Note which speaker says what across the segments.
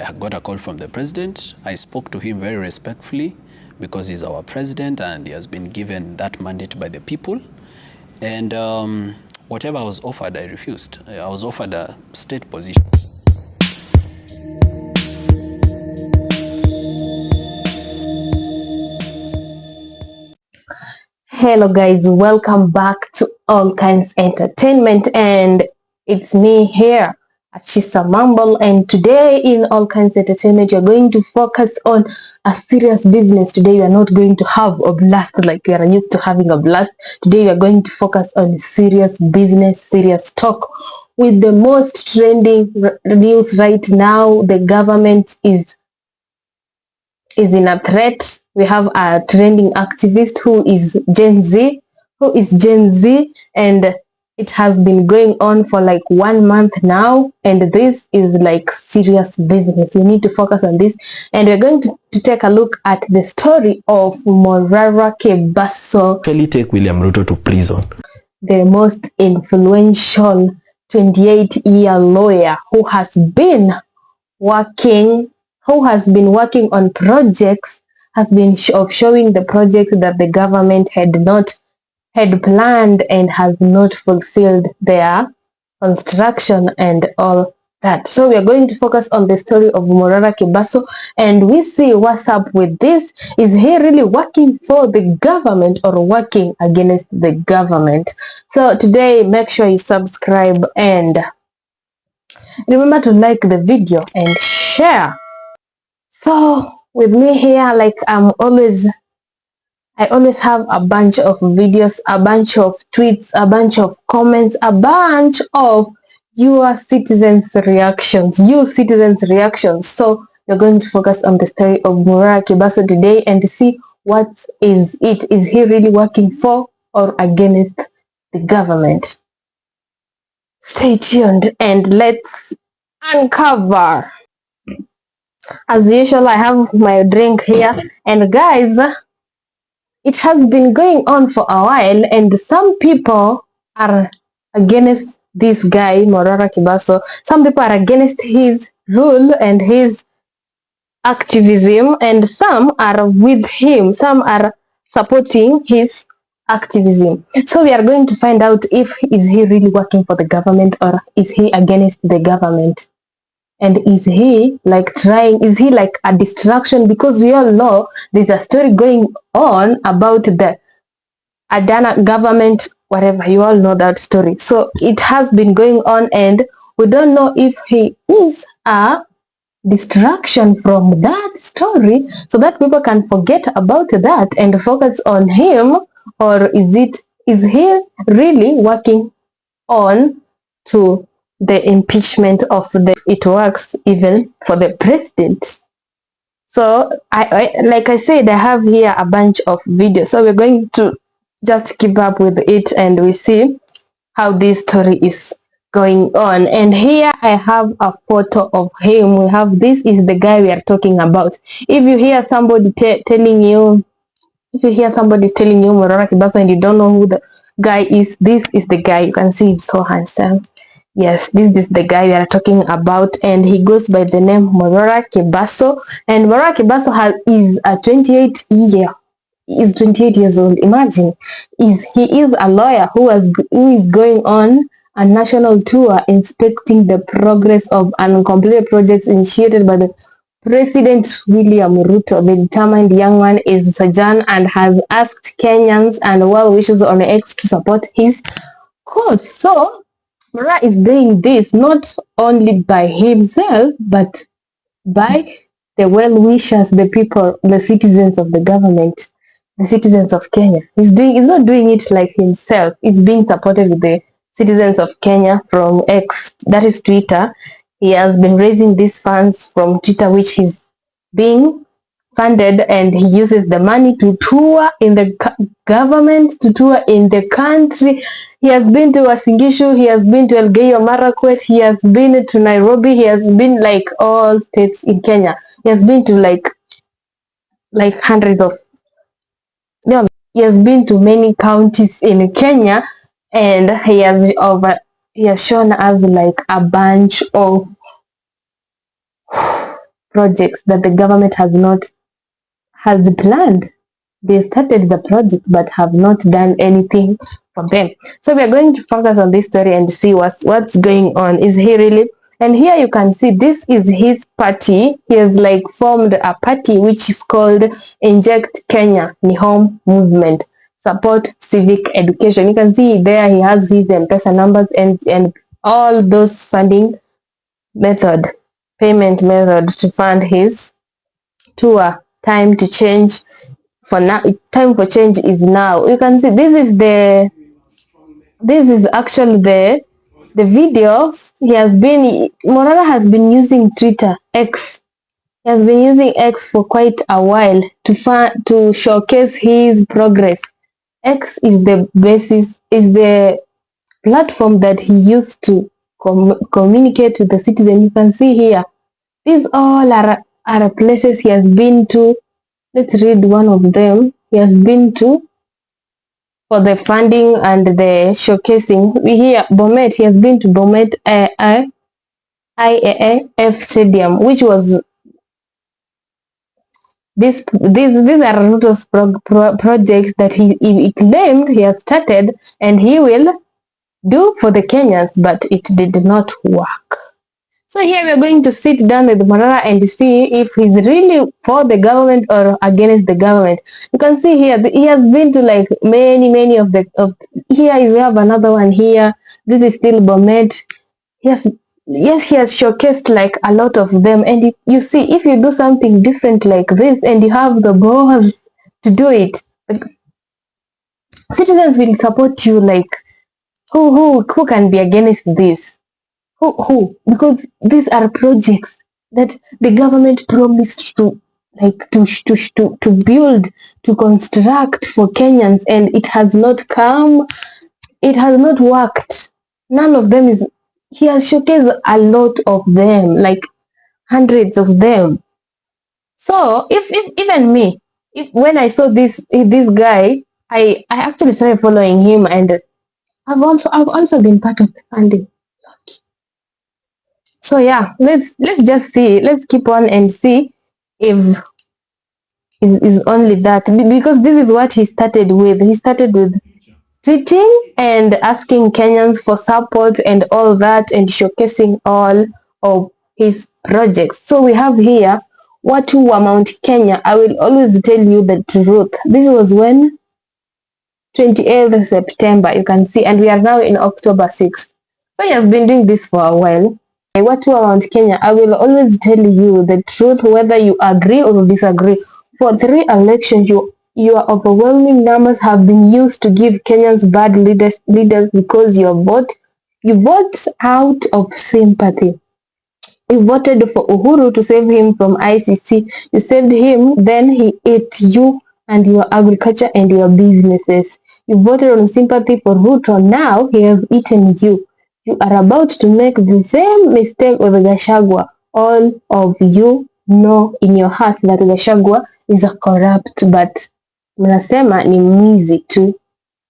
Speaker 1: I got a call from the president. I spoke to him very respectfully because he's our president and he has been given that mandate by the people. And whatever I was offered, I refused. I was offered a state position.
Speaker 2: Hello guys, welcome back to All Kinds Entertainment, and it's me here, Achisa Mumble, and today in All Kinds Entertainment you're going to focus on a serious business. Today we are not going to have a blast like we are used to having a blast. Today we are going to focus on serious business, serious talk. With the most trending news right now, the government is in a threat. We have a trending activist who is Gen Z, and it has been going on for like 1 month now, and this is like serious business. You need to focus on this, and we're going to take a look at the story of Morara KEBASO.
Speaker 3: Actually take William Ruto to prison.
Speaker 2: The most influential 28-year lawyer who has been working on projects, has been showing the projects that the government had planned and has not fulfilled their construction and all that. So we are going to focus on the story of Morara KEBASO, and we see what's up with this. Is he really working for the government or working against the government? So today, make sure you subscribe and remember to like the video and share. So with me here, like I always have a bunch of videos, a bunch of tweets, a bunch of comments, a bunch of your citizens' reactions. So we're going to focus on the story of Morara KEBASO today and see what is it. Is he really working for or against the government? Stay tuned and let's uncover. As usual, I have my drink here, and guys, it has been going on for a while, and some people are against this guy Morara KEBASO. Some people are against his rule and his activism, and some are with him. Some are supporting his activism. So we are going to find out if is he really working for the government or is he against the government. And is he like a distraction? Because we all know there's a story going on about the Adana government, whatever, you all know that story. So it has been going on, and we don't know if he is a distraction from that story so that people can forget about that and focus on him, or is he really working on to the impeachment of it works even for the president. So like I said, I have here a bunch of videos, so we're going to just keep up with it and we see how this story is going on. And here I have a photo of him. We have, this is the guy we are talking about. If you hear somebody telling you Morara KEBASO and you don't know who the guy is, this is the guy. You can see he's so handsome. Yes, this is the guy we are talking about, and he goes by the name Morara KEBASO. And Morara KEBASO is 28 years old. Imagine, he is a lawyer who is going on a national tour inspecting the progress of uncompleted projects initiated by the President William Ruto. The determined young man is Sajan and has asked Kenyans and well wishers on X to support his cause. So Morara is doing this not only by himself, but by the well-wishers, the people, the citizens of the government, the citizens of Kenya. He's not doing it like himself. He's being supported with the citizens of Kenya from X, that is Twitter. He has been raising these funds from Twitter, which he's being funded, and he uses the money to tour in the government, to tour in the country. He has been to Wasingishu, he has been to Elgeyo Marakwet, he has been to Nairobi, he has been like all states in Kenya. He has been to like hundreds of, he has been to many counties in Kenya, and he has shown us like a bunch of projects that the government has planned. They started the project but have not done anything for them. So we are going to focus on this story and see what's going on. Is he really? And here you can see this is his party. He has like formed a party which is called Inject Kenya Ni Home Movement. Support civic education. You can see there he has his M-Pesa numbers and all those funding method, payment method to fund his tour. Time to change for now. Time for change is now. You can see this is actually the videos Morara has been using Twitter X. He has been using X for quite a while to showcase his progress. X is the platform that he used to communicate with the citizen. You can see here, these all are places he has been to. Let's read one of them. He has been to for the funding and the showcasing. We hear Bomet. He has been to Bomet IAAF Stadium, which was these are Ruto's projects that he claimed he has started and he will do for the Kenyans, but it did not work. So here we are going to sit down with Morara and see if he's really for the government or against the government. You can see here he has been to like many of here we have another one here. This is still Bomet. Yes, he has showcased like a lot of them, and you see if you do something different like this and you have the balls to do it, citizens will support you. Like who can be against this? Who? Because these are projects that the government promised to build, to construct for Kenyans, and it has not come. It has not worked. None of them is. He has showcased a lot of them, like hundreds of them. So if even me, if when I saw this guy, I actually started following him, and I've also been part of the funding. So yeah, let's just see. Let's keep on and see if is only that, because this is what he started with. He started with tweeting and asking Kenyans for support and all that, and showcasing all of his projects. So we have here Watu wa Mount Kenya. I will always tell you the truth. This was when 28th September, you can see, and we are now in October 6th. So he has been doing this for a while. Watu wa Mount Kenya, I will always tell you the truth, whether you agree or disagree. For 3 elections, your overwhelming numbers have been used to give Kenyans bad leaders because you vote out of sympathy. You voted for Uhuru to save him from ICC. You saved him, then he ate you and your agriculture and your businesses. You voted on sympathy for Ruto. Now he has eaten you. You are about to make the same mistake with Gachagua. All of you know in your heart that Gachagua is a corrupt, but mnasema ni mwizi tu.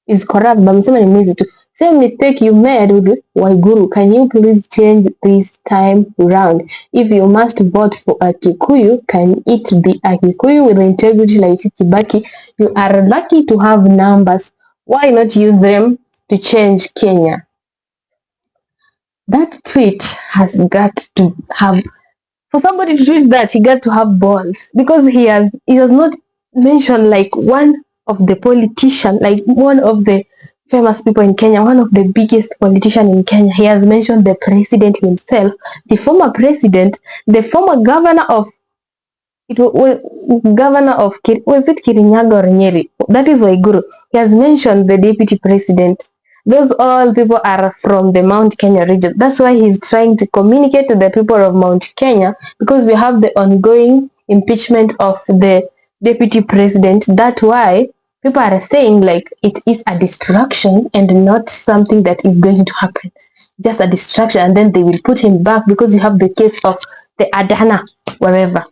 Speaker 2: Is corrupt, but mnasema ni mwizi tu. Same mistake you made with Waiguru. Can you please change this time around? If you must vote for a Kikuyu, can it be a Kikuyu with integrity like Kibaki? You are lucky to have numbers. Why not use them to change Kenya? That tweet has got to have, for somebody to tweet that, he got to have balls, because he has not mentioned like one of the politicians, like one of the famous people in Kenya, one of the biggest politicians in Kenya. He has mentioned the president himself, the former president, the former governor of was it Kirinyaga or Nyeri? That is Waiguru. He has mentioned the deputy president. Those all people are from the Mount Kenya region. That's why he's trying to communicate to the people of Mount Kenya, because we have the ongoing impeachment of the deputy president. That's why people are saying like it is a distraction and not something that is going to happen. Just a distraction, and then they will put him back because you have the case of the Adana, wherever.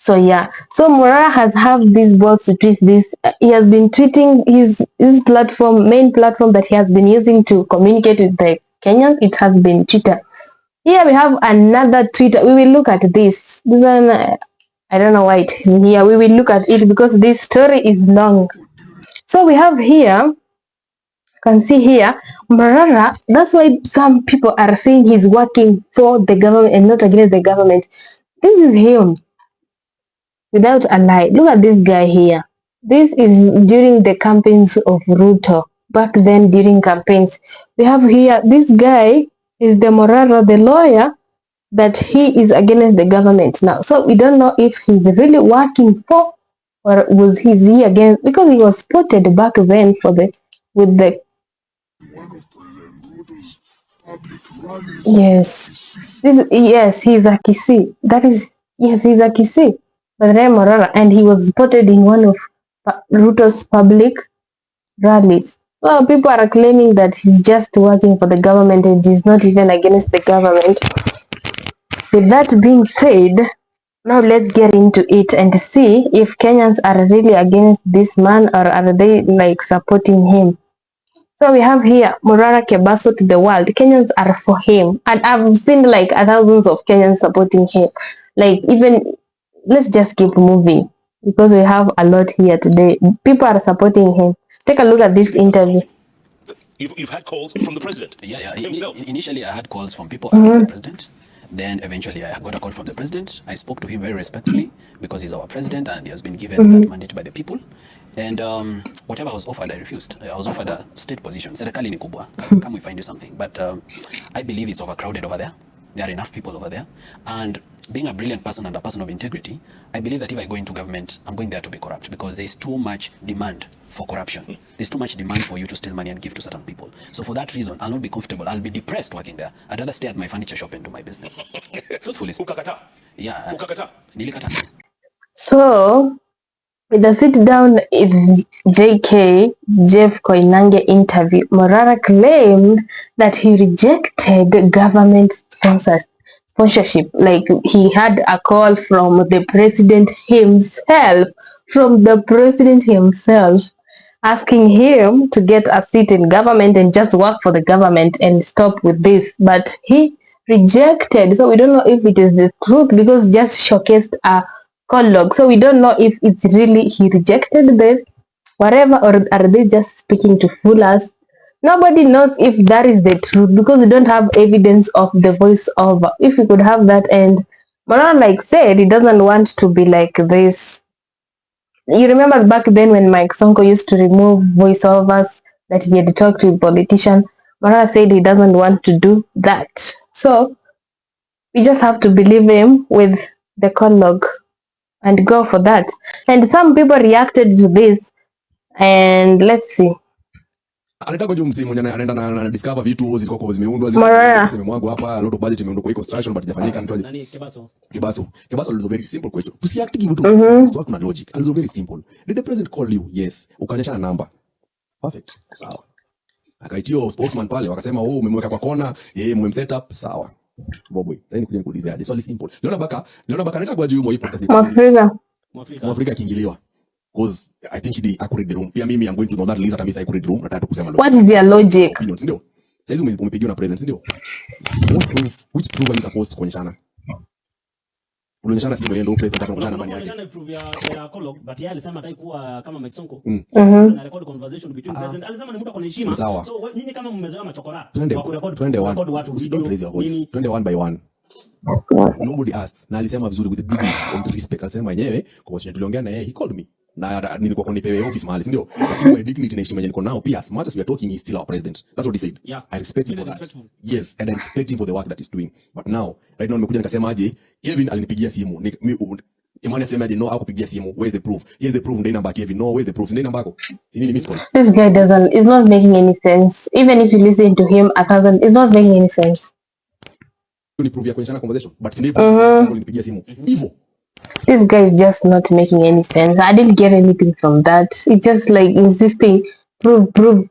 Speaker 2: So yeah, so Morara has these balls to tweet this. He has been tweeting his main platform that he has been using to communicate with the Kenyans. It has been Twitter. Here we have another Twitter. We will look at this. This one, I don't know why it is here. We will look at it because this story is long. So we have here, you can see here, Morara. That's why some people are saying he's working for the government and not against the government. This is him, without a lie. Look at this guy here. This is during the campaigns of Ruto. Back then, during campaigns, we have here, this guy is the Morara, the lawyer, that he is against the government now. So we don't know if he's really working for, or was he against, because he was spotted back then for the with the yes. Yes, he's a Kisi. That is, yes, he's a Kisi. But then Morara, and he was spotted in one of Ruto's public rallies. So people are claiming that he's just working for the government and he's not even against the government. With that being said, now let's get into it and see if Kenyans are really against this man or are they like supporting him. So we have here Morara KEBASO to the world. Kenyans are for him. And I've seen like thousands of Kenyans supporting him. Like even, let's just keep moving because we have a lot here today. People are supporting him. Take a look at this interview.
Speaker 4: You've had calls from the president.
Speaker 1: Yeah. Initially, I had calls from people around the president. Then eventually, I got a call from the president. I spoke to him very respectfully because he's our president and he has been given that mandate by the people. And whatever I was offered, I refused. I was offered a state position. Serikali ni kubwa. Come we find you something. But I believe it's overcrowded over there. There are enough people over there. And being a brilliant person and a person of integrity, I believe that if I go into government, I'm going there to be corrupt because there's too much demand for corruption. There's too much demand for you to steal money and give to certain people. So for that reason, I'll not be comfortable. I'll be depressed working there. I'd rather stay at my furniture shop and do my business. Truthfully.
Speaker 4: Ukakata.
Speaker 1: Yeah.
Speaker 4: Ukakata.
Speaker 1: Nilikata.
Speaker 2: So, with the sit down in JK Jeff Koinange interview, Morara claimed that he rejected government sponsorship. Like he had a call from the president himself, asking him to get a seat in government and just work for the government and stop with this. But he rejected. So we don't know if it is the truth because just showcased a call log. So we don't know if it's really he rejected the whatever or are they just speaking to fool us. Nobody knows if that is the truth because we don't have evidence of the voiceover. If we could have that, and Morara like said he doesn't want to be like this. You remember back then when Mike Sonko used to remove voiceovers that he had talked to a politician. Morara said he doesn't want to do that. So we just have to believe him with the call log and go for that. And some people reacted to this, and let's see.
Speaker 5: Anataka juu msimu anaenda na discover vitu zilikuwa kwa zimeundwa zimemwagwa hapa, a lot of budget imeundwa kwa construction but hajafanyika.
Speaker 4: Nani KEBASO
Speaker 5: is a very simple question. Tusiact give to start na logic. It's very simple. Did the president call you? Yes. Ukaonyesha number. Perfect. Sawa. Akaitio spokesman pale wakasema umemweka kwa kona, yeye mmem up, sawa. Boboy. Sasa nikuja nikuulize aje. Swali simple. Leona baka anataka kwa juu mwa podcast. Mwafrika kiingiliwa. Because I think he accurate the room. Pia mimi I'm going to know that Lisa Tamisa accurate room. Nataka kusema
Speaker 2: what is their logic?
Speaker 5: Ndio. Sasa umepigiwa na president ndio. Which proof are you supposed to kuonyeshana? Unaonyeshana sio yeye ndio president atakuonyeshana nani yake.
Speaker 4: Unaonyeshana proof ya call log but yeye alisema hataki kuwa kama Mike Sonko. Na record conversation between president. Alisema ni mtu akona heshima. So nyinyi kama mmezoea machokora wa kurecord watu video.
Speaker 5: Twende one by one. Nobody asked. Na alisema vizuri with dignity and respect. Alisema yenyewe kwa sababu tuliongea na yeye, he called me. Na nilikuwa kwa nipewe office mahali, si ndio? Lakini my dignity na heshima niko nao pia, as much as we are talking, he's still our president. That's what he said.
Speaker 4: Yeah.
Speaker 5: I respect him for that. Yes, and I respect him for the work that he's doing. But now, right now nimekuja nikasema aje, Kevin alinipigia simu. Imani asema aje, no hakupigia simu. Where's the proof? Here's the proof, ndio namba Kevin. No, where's the proof? Ndio namba yako. Si nini miss call?
Speaker 2: This guy is not making any sense. Even if you listen to him 1,000, it's not making any sense.
Speaker 5: Ni proof ya kuonyeshana conversation, but si ndio alinipigia simu. Hivyo.
Speaker 2: This guy is just not making any sense. I didn't get anything from that. It's just like insisting, prove.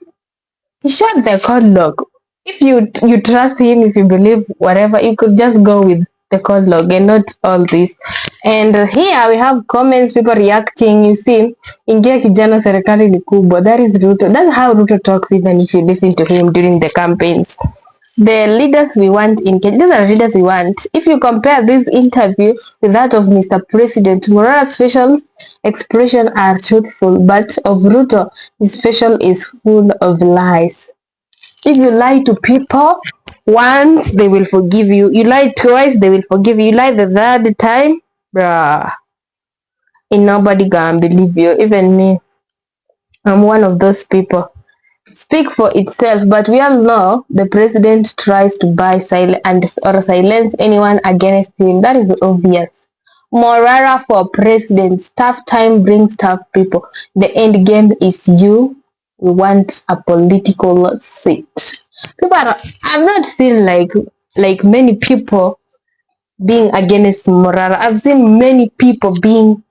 Speaker 2: He shot the call log. If you trust him, if you believe whatever, you could just go with the call log and not all this. And here we have comments, people reacting. You see, ingia kijana serikali ni kubwa. That is Ruto. That's how Ruto talks even if you listen to him during the campaigns. the leaders we want in Kenya, these are the leaders we want. If you compare this interview with that of Mr. President, Morara's facial expression are truthful, but of Ruto, his facial is full of lies. If you lie to people once, they will forgive you. You lie twice, they will forgive you. You lie the third time, bruh, ain't nobody gonna believe you. Even me, I'm one of those people. Speak for itself, but we all know the president tries to buy or silence anyone against him. That is obvious. Morara for president. Tough time brings tough people. The end game is you. We want a political seat. I've not seen like many people being against Morara. I've seen many people being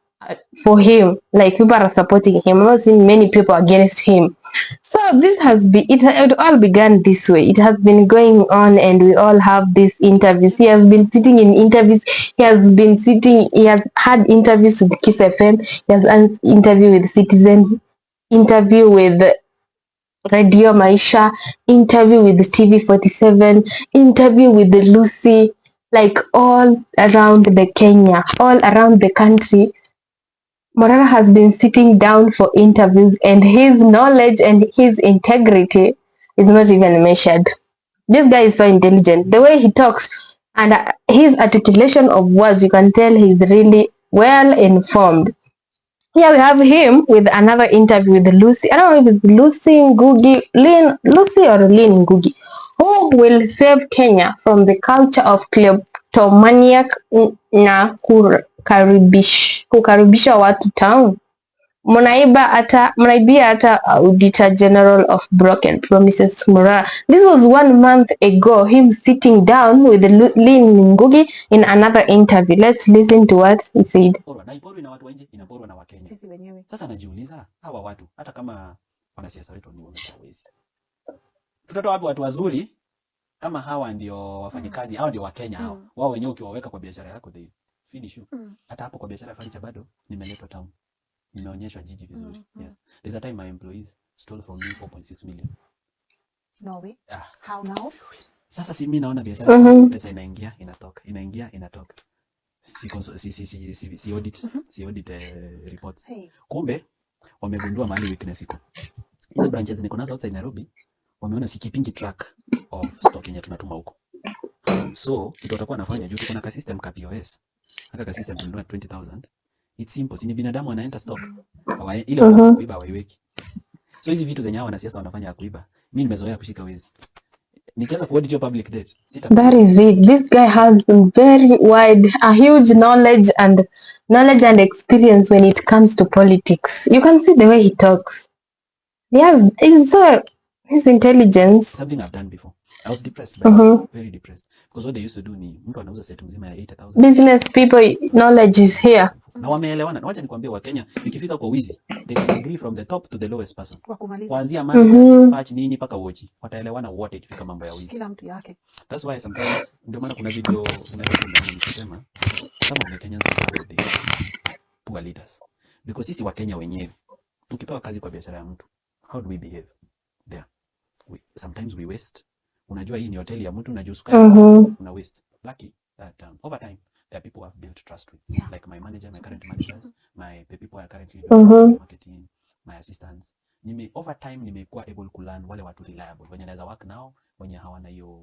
Speaker 2: for him, like people are supporting him. I've not seen many people against him. So this has been, it all began this way. It has been going on, and we all have these interviews. He has been sitting in interviews. He has had interviews with Kiss FM. He has an interview with Citizen, interview with Radio Maisha, interview with TV47, interview with the Lucy, like all around the Kenya, all around the country. Morara has been sitting down for interviews, and his knowledge and his integrity is not even measured. This guy is so intelligent. The way he talks and his articulation of words, you can tell he's really well informed. Here we have him with another interview with Lucy. I don't know if it's Lucy or Lynn Ngugi, who will save Kenya from the culture of kleptomaniac na kukaribisha watu town. Mnaibia hata Auditor General of Broken Promises Morara. This was 1 month ago, him sitting down with Lynn Ngugi in another interview. Let's listen to what he said.
Speaker 1: Na iporwi na watu wa nje, inaporwa na Wakenya.
Speaker 6: Sisi wenyewe.
Speaker 1: Sasa najiuliza hawa watu hata kama wanasiasa wetu ni wezi. Tutatoa wapi watu wazuri kama hawa ndio wafanyikazi, hao ndio Wakenya hao. Wao wenyewe ukiwaweka kwa biashara yako they finish you. Hata hapo kwa biashara furniture bado nimeletwa town. Nimeonyeshwa jiji vizuri. Yes. There's a time my employees stole from me 4.6 million.
Speaker 6: No way. How now?
Speaker 1: Sasa si mimi naona biashara pesa inaingia inatoka. Inaingia inatoka. Si audit reports.
Speaker 6: Hey.
Speaker 1: Kumbe wamegundua mahali weakness iko. Hizo branches niko nazo outside Nairobi, wameona si keeping track of stock yenye tunatuma huko. So kitu watakuwa nafanya juu tuko na system ka POS. Haka ka system tununua 20,000. It's simple. Si ni binadamu anaenda stock. Ile kuiba hawaiweki. So hizi vitu zenye hao wanasiasa wanafanya ya kuiba. Mimi nimezoea kushika wezi. Nikianza kuaudit your public debt.
Speaker 2: That is it. This guy has a huge knowledge and experience when it comes to politics. You can see the way he talks. Yes, his intelligence.
Speaker 1: Something I've done before. I was depressed, very depressed. Because what they used to do ni mtu anauza set mzima ya 8,000.
Speaker 2: Business people knowledge is here.
Speaker 1: Na wameelewana. Na wacha nikwambie Wakenya, ikifika kwa wizi, they can agree from the top to the lowest person. Kuanzia manager, dispatch nini paka wochi. Wataelewana wote ikifika mambo ya wizi.
Speaker 6: Kila mtu yake.
Speaker 1: That's why sometimes ndio maana kuna video nikisema some of the Kenyans are the poor leaders. Because sisi Wakenya wenyewe tukipewa kazi kwa biashara ya mtu, how do we behave there? Sometimes we waste. Unajua hii ni hoteli ya mtu, unajua sukari una waste. Lucky that over time there are people who have built trust with, like my manager, my current managers, the people I currently doing marketing, my assistants. Over time nimekuwa able to learn wale watu reliable wenye naweza work now, wenye hawana hiyo.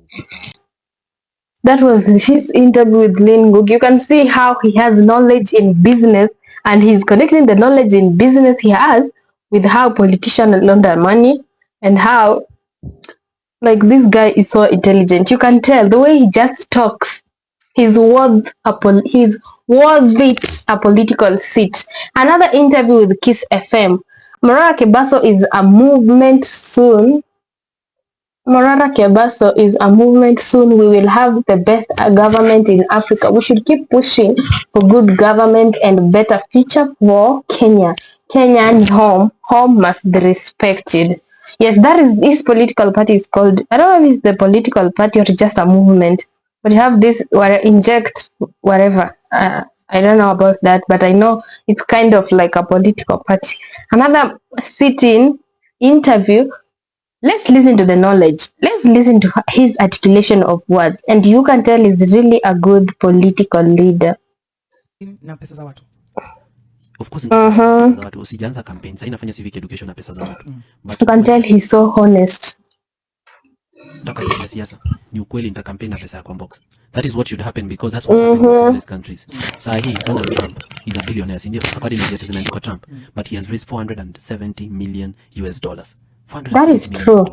Speaker 2: That was his interview with Lynn Ngugi. You can see how he has knowledge in business, and he's connecting the knowledge in business he has with how politicians launder money, and how like this guy is so intelligent. You can tell the way he just talks. He's worth it a political seat. Another interview with Kiss FM. Morara KEBASO is a movement soon. Morara KEBASO is a movement soon. We will have the best government in Africa. We should keep pushing for good government and better future for Kenya. Kenyan home must be respected. Yes, that is, this political party is called, I don't know if it's the political party or just a movement, but you have this inject whatever. I don't know about that, but I know it's kind of like a political party. Another sit-in interview let's listen to the knowledge. Let's listen to his articulation of words, and you can tell he's really a good political leader.
Speaker 7: Na pesa za watu.
Speaker 1: Of course, pesa za watu. Usijaanza campaign. Sasa inafanya civic education na pesa za watu.
Speaker 2: But you can tell he's so honest.
Speaker 1: Taka siasa. Ni ukweli nita campaign na pesa ya kwa box. That is what should happen because that's what happens in civilized countries. Sahi, Donald Trump is a billionaire, sindio? According to the President Trump, but he has raised $470 million US.
Speaker 2: That is true.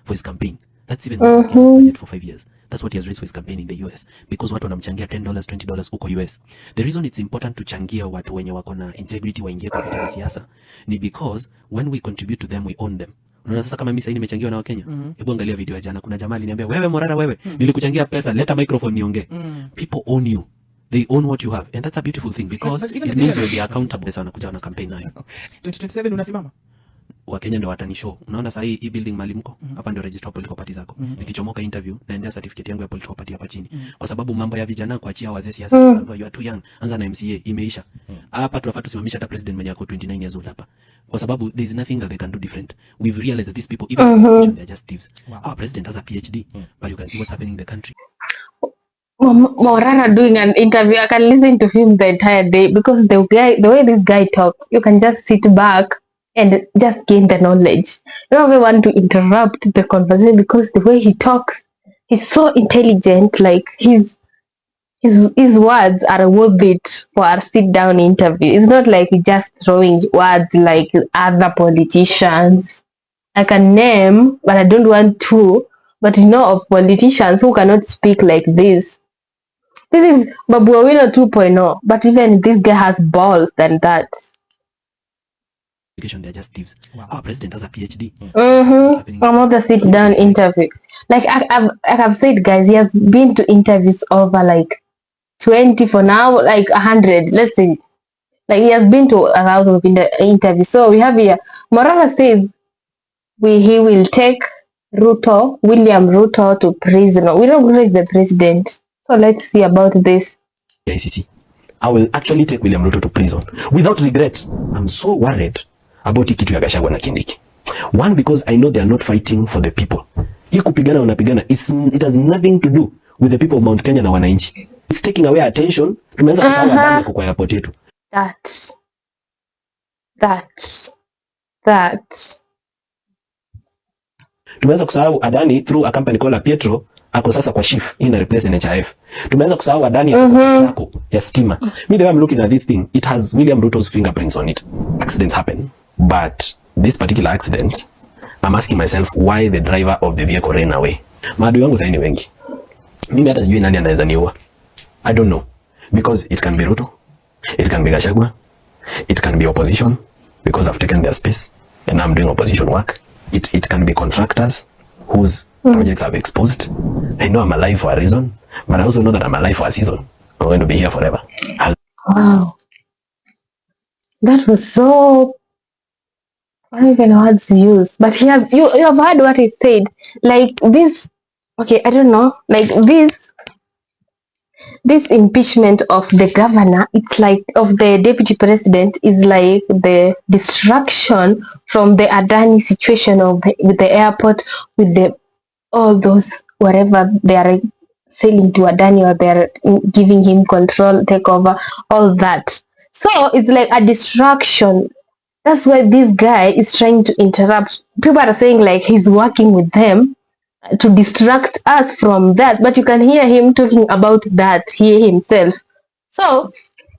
Speaker 1: For his campaign. That's even more than his budget for 5 years. That's what he has raised for his campaign in the US. Because watu wanamchangia $10, $20 uko US. The reason it's important to changia watu wenye wako na integrity waingie kwa vita za siasa ni because when we contribute to them, we own them. Unaona sasa kama mimi sasa nimechangiwa na Wakenya. Hebu angalia video ya jana, kuna jamaa aliniambia, "Wewe Morara wewe, nilikuchangia pesa, leta microphone niongee." People own you. They own what you have. And that's a beautiful thing because it means you'll be accountable sana kuja na campaign nayo.
Speaker 7: 2027 unasimama?
Speaker 1: Wakenya ndio watanishow. Unaona sasa hii building mali mko? Hapa ndio register political party zako. Nikichomoka interview naendea certificate yangu ya political party hapa chini. Kwa sababu mambo ya vijana kuachia wazee siasa, you are too young. Anza na MCA imeisha. Hapa tunafaa tusimamisha hata president mwenye ako 29 years old hapa. Kwa sababu there is nothing that they can do different. We've realized that these people even they are just thieves. Our president has a PhD, but you can see what's happening in the country.
Speaker 2: Morara doing an interview, I can listen to him the entire day because the way this guy talks, you can just sit back and just gain the knowledge. You don't even want to interrupt the conversation because the way he talks, he's so intelligent. Like his words are worth it for a sit-down interview. It's not like he's just throwing words like other politicians. I can name, but I don't want to. But you know of politicians who cannot speak like this. This is Babu Owino 2.0, but even this guy has balls than that.
Speaker 1: They're just thieves. Our president has a PhD.
Speaker 2: Another sit-down interview. Like I've said, guys, he has been to interviews over like 20 for now, like 100. Let's see. Like he has been to 1,000 of interviews. So we have here, Morara says he will take William Ruto to prison. We don't know who is the president. So let's see about this.
Speaker 3: ICC. I will actually take William Ruto to prison without regret. I'm so worried about kitu ya Gachagua na Kindiki. One, because I know they are not fighting for the people. Hii kupigana wanapigana, it has nothing to do with the people of Mount Kenya na wananchi. It's taking away attention. Tumeanza kusahau Adani kwa airport yetu.
Speaker 2: That.
Speaker 3: Tumeanza kusahau Adani through a company called Pietro ako sasa kwa chief ina replace NHIF. Tumeanza kusahau Adani yako ya stima. Me the way I'm looking at this thing, it has William Ruto's fingerprints on it. Accidents happen, but this particular accident, I'm asking myself why the driver of the vehicle ran away. Maadui wangu zaini wengi. Mimi hata sijui nani anaweza niua. I don't know, because it can be Ruto, it can be Gachagua, it can be opposition because I've taken their space and I'm doing opposition work. It can be contractors whose projects I've exposed. I know I'm alive for a reason, but I also know that I'm alive for a season. I'm going to be here forever.
Speaker 2: Wow. That was so, I don't even know how to use, but you have heard what he said. Like this, okay, I don't know, like this impeachment of the governor, it's like of the deputy president, is like the distraction from the Adani situation with the airport, with all those whatever they are selling to Adani, or they're giving him control, takeover, all that. So it's like a distraction. That's why this guy is trying to interrupt. People are saying like he's working with them to distract us from that, but you can hear him talking about that here himself. So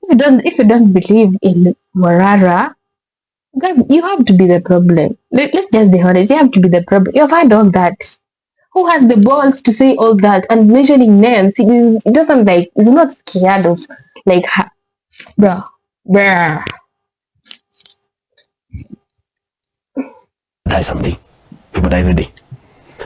Speaker 2: if you don't believe in Morara, God, you have to be the problem. Let's just be honest. You have to be the problem. You've heard all that. Who has the balls to say all that and mentioning names? It doesn't like, it's not scared of like, bruh.
Speaker 3: Die someday. People die every day.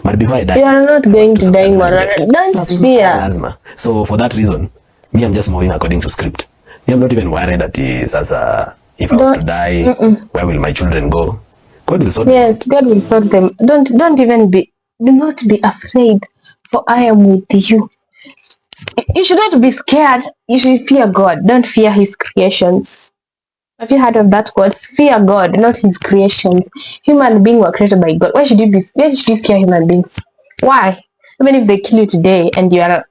Speaker 3: But before I die,
Speaker 2: you are not going to die, Morara. Don't fear.
Speaker 3: Asthma. So for that reason, me, I'm just moving according to script. Me, I'm not even worried that if I was to die, where will my children go? God will sort them.
Speaker 2: Yes, God will sort them. Do not be afraid, for I am with you. You should not be scared. You should fear God. Don't fear his creations. Have you heard of that quote? Fear God, not his creations. Human beings were created by God. Why should you fear human beings? Why? Even if they kill you today and you are,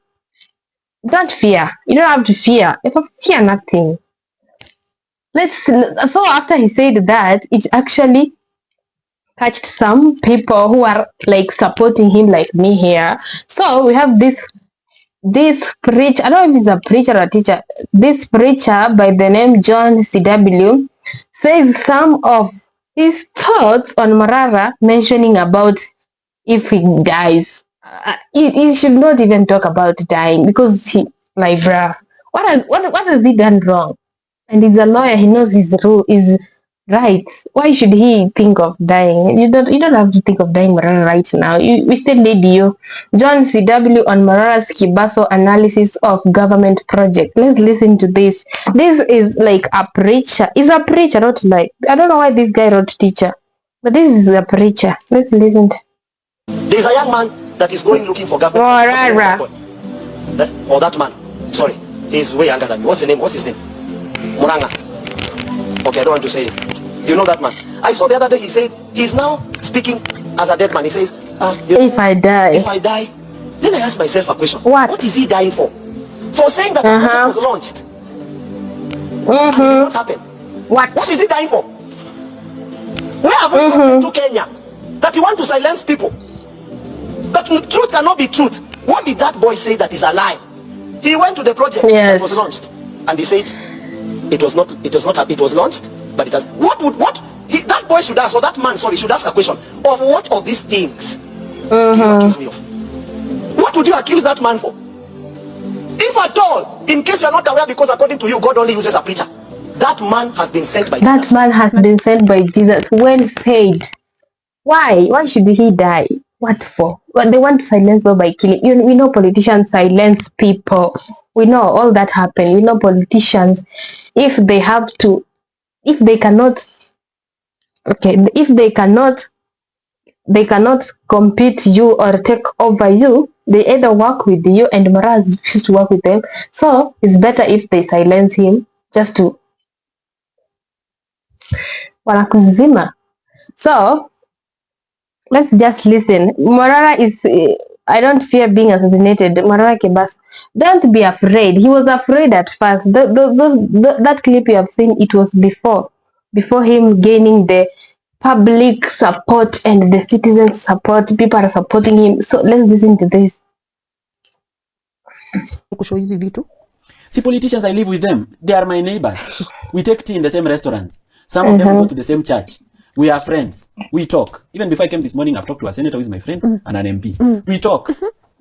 Speaker 2: don't fear. You don't have to fear. If you fear nothing. So after he said that, it actually catched some people who are like supporting him like me here. So we have this preacher, I don't know if he's a preacher or a teacher. This preacher by the name John CW says some of his thoughts on Morara, mentioning about if he dies. He should not even talk about dying because my bruh, what has he done wrong? And he's a lawyer, he knows his rule is right. Why should he think of dying? You don't have to think of dying, Morara, right now. We still need you. John CW on Morara's KEBASO analysis of government project. Let's listen to this. This is like a preacher. He's a preacher, not like, I don't know why this guy wrote teacher, but this is a preacher. Let's listen to.
Speaker 8: There's a young man that is going looking for government.
Speaker 2: Morara.
Speaker 8: Or that man. Sorry. He's way younger than me. What's the name? What's his name? Moranga. Okay, I don't want to say it. You know that man. I saw the other day he said he's now speaking as a dead man. He says,
Speaker 2: if I die,
Speaker 8: then I ask myself a question.
Speaker 2: What
Speaker 8: is he dying for? For saying that the project was launched. And it did not happen. What is he dying for? Where have we gotten to Kenya that you want to silence people? But truth cannot be truth. What did that boy say that is a lie? He went to the project that was launched and he said it was launched, but it has that boy should ask, or that man, sorry, should ask a question of what of these things do you accuse me of? What would you accuse that man for? If at all, in case you are not aware, because according to you, God only uses a preacher. That man has been sent by Jesus.
Speaker 2: That man has been sent by Jesus. When said, why should he die? What for? Well, they want to silence people by killing. We know politicians silence people. We know all that happen. We know politicians, if they cannot compete you or take over you, they either work with you, and Morara used to work with them. So it's better if they silence him just to wanakuzima. So let's just listen. Morara is, I don't fear being assassinated. Morara KEBASO, don't be afraid. He was afraid at first. That clip you have seen, it was before him gaining the public support and the citizens support. People are supporting him. So let's listen to this.
Speaker 1: See, politicians, I live with them. They are my neighbors. We take tea in the same restaurants. Some of them go to the same church. We are friends. We talk. Even before I came this morning, I've talked to a senator who is my friend and an MP. We talk.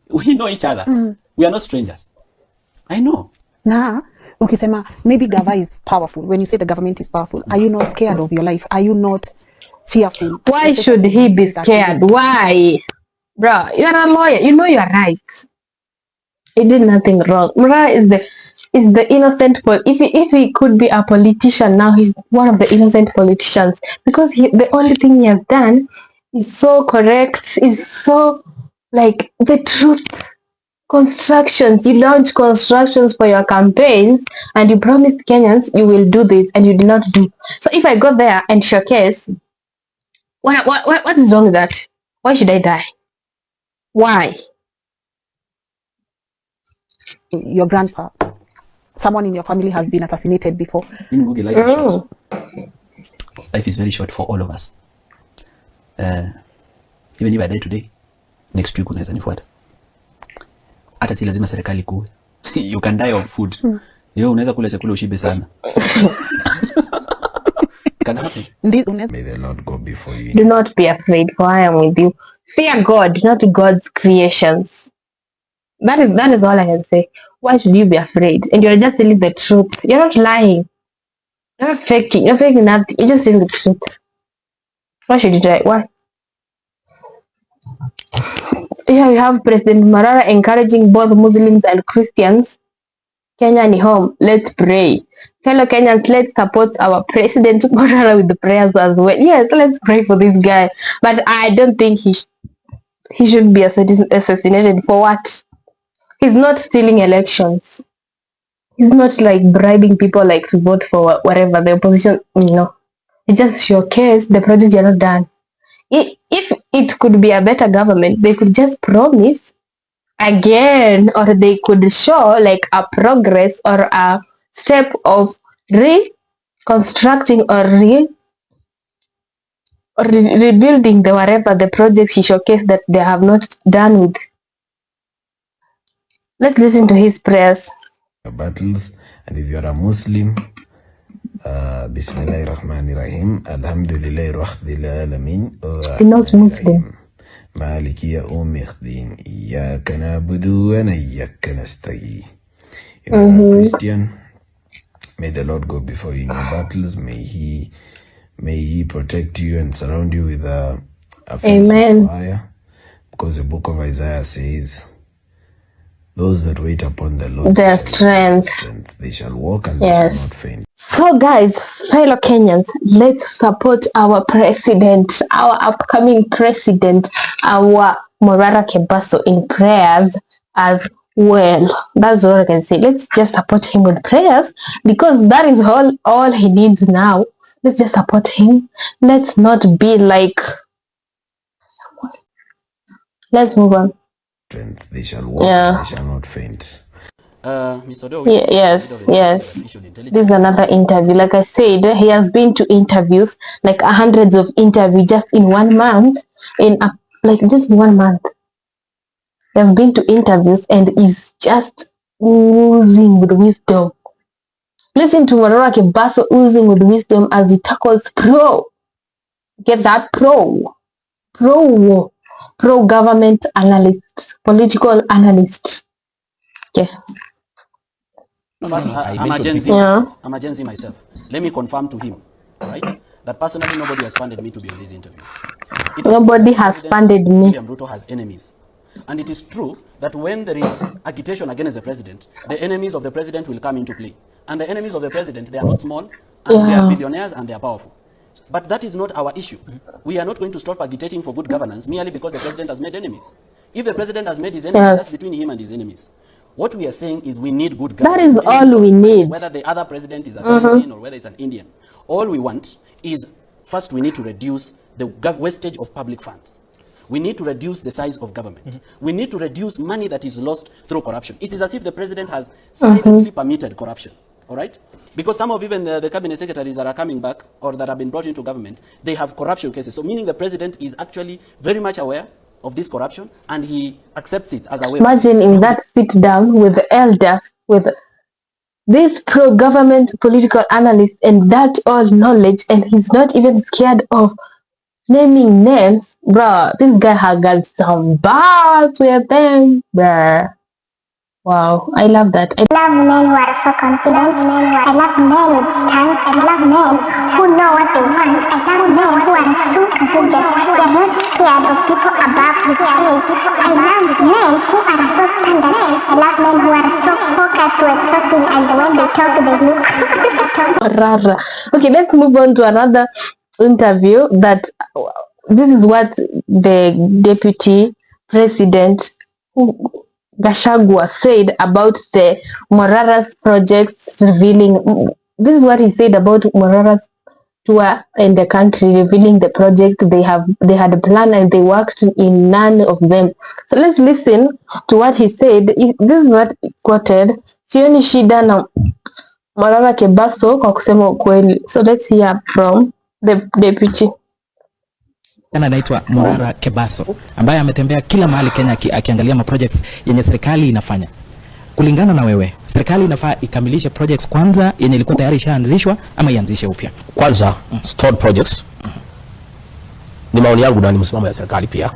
Speaker 1: We know each other. We are not strangers. I know.
Speaker 6: Nah, ukisema maybe Gava is powerful. When you say the government is powerful, are you not scared of your life? Are you not fearful?
Speaker 2: Why should he be scared? Why? Bro, you are a lawyer. You know you are right. He did nothing wrong. Morara is the innocent. If he could be a politician now, he's one of the innocent politicians, because the only thing he has done is so correct, is so like the truth. Constructions, you launch constructions for your campaigns and you promised Kenyans you will do this and you did not do. So if I go there and showcase, what is wrong with that? Why should I die? Why?
Speaker 6: Your grandpa, someone in your family has been assassinated before.
Speaker 1: In Google, life is short. Life is very short for all of us. Even if I die today, next week unaweza nifuata. Hata si lazima serikali kuwe. You can die of food. Unaweza kula chakula ushibe sana. Can happen.
Speaker 9: May the Lord go before you.
Speaker 2: Do not be afraid, for I am with you. Fear God, not God's creations. That is all I can say. Why should you be afraid? And you're just telling the truth. You're not lying. You're not faking. You're faking nothing. You're just telling the truth. Why should you die? Why? Here we have President Morara encouraging both Muslims and Christians. Kenya ni home. Let's pray. Fellow Kenyans, let's support our President Morara with the prayers as well. Yes, let's pray for this guy. But I don't think he should be assassinated. For what? He's not stealing elections. He's not like bribing people like to vote for whatever the opposition, It just showcase the project you're not done. If it could be a better government, they could just promise again, or they could show like a progress or a step of reconstructing or rebuilding the whatever the projects he showcased that they have not done with. Let's listen to his prayers.
Speaker 9: Battles, and if you are a Muslim, Bismillahirrahmanirrahim, Alhamdulillahi Rabbil Alamin,
Speaker 2: He knows Muslim.
Speaker 9: Maliki Yawmi Ddin, Iyyaka na'budu wa iyyaka nasta'in. If you are a Christian, may the Lord go before you in your battles. May He protect you and surround you with a fence of fire, because the book of Isaiah says, those that wait upon the Lord,
Speaker 2: their strength.
Speaker 9: They shall walk and they shall not faint.
Speaker 2: So guys, fellow Kenyans, let's support our president, our upcoming president, our Morara KEBASO in prayers as well. That's all I can say. Let's just support him with prayers, because that is all he needs now. Let's just support him. Let's not be like someone. Let's move on.
Speaker 9: They shall walk and they shall not faint.
Speaker 2: Yes. This is another interview. Like I said, he has been to interviews, like hundreds of interviews just in 1 month. Just in 1 month, he has been to interviews and is just oozing with wisdom. Listen to Morara KEBASO oozing with wisdom as he tackles get that pro government analyst, political analyst.
Speaker 1: First, I'm a Gen Z. I'm a Gen Z myself. Let me confirm to him, right, that personally nobody has funded me to be on this interview.
Speaker 2: Nobody has funded me.
Speaker 1: William Ruto has enemies. And it is true that when there is agitation against the president, the enemies of the president will come into play. And the enemies of the president, they are not small, and they are billionaires, and they are powerful. But that is not our issue. We are not going to stop agitating for good governance merely because the president has made enemies. If the president has made his enemies, that's between him and his enemies. What we are saying is we need good governance.
Speaker 2: That is all we need.
Speaker 1: Whether the other president is a Canadian or whether it's an Indian. All we want is, first we need to reduce the wastage of public funds. We need to reduce the size of government. We need to reduce money that is lost through corruption. It is as if the president has silently permitted corruption. All right? Because some of even the cabinet secretaries that are coming back or that have been brought into government, they have corruption cases. So meaning the president is actually very much aware of this corruption and he accepts it as a way.
Speaker 2: Imagine in that sit down with the elders, with this pro-government political analyst and that all knowledge, and he's not even scared of naming names. Bruh, this guy has got some bars with them. Bruh. Wow, I love that.
Speaker 10: I love men who are so confident. I love men with strength. I love men who know what they want. I love men who are so courageous. They are not scared of people above his age. I love men who are so standard. I love men who are so focused when talking, and when they talk, they look.
Speaker 2: Okay, let's move on to another interview. That this is what the deputy president Gachagua said about the Morara's projects, revealing this is what he said about Morara's tour in the country, revealing the project they had a plan and they worked in none of them. So let's listen to what he said. This is what he quoted. Sioni shida na Morara KEBASO kwa kusema ukweli. So let's hear from the deputy.
Speaker 11: Anaitwa Morara KEBASO ambaye ametembea kila mahali Kenya akiangalia ma projects yenye serikali inafanya. Kulingana na wewe, serikali inafaa ikamilishe projects kwanza yenye ilikuwa tayari ishaanzishwa ama ianzishe upya?
Speaker 3: Kwanza stalled projects. Ni maoni yangu na ni msimamo ya serikali pia.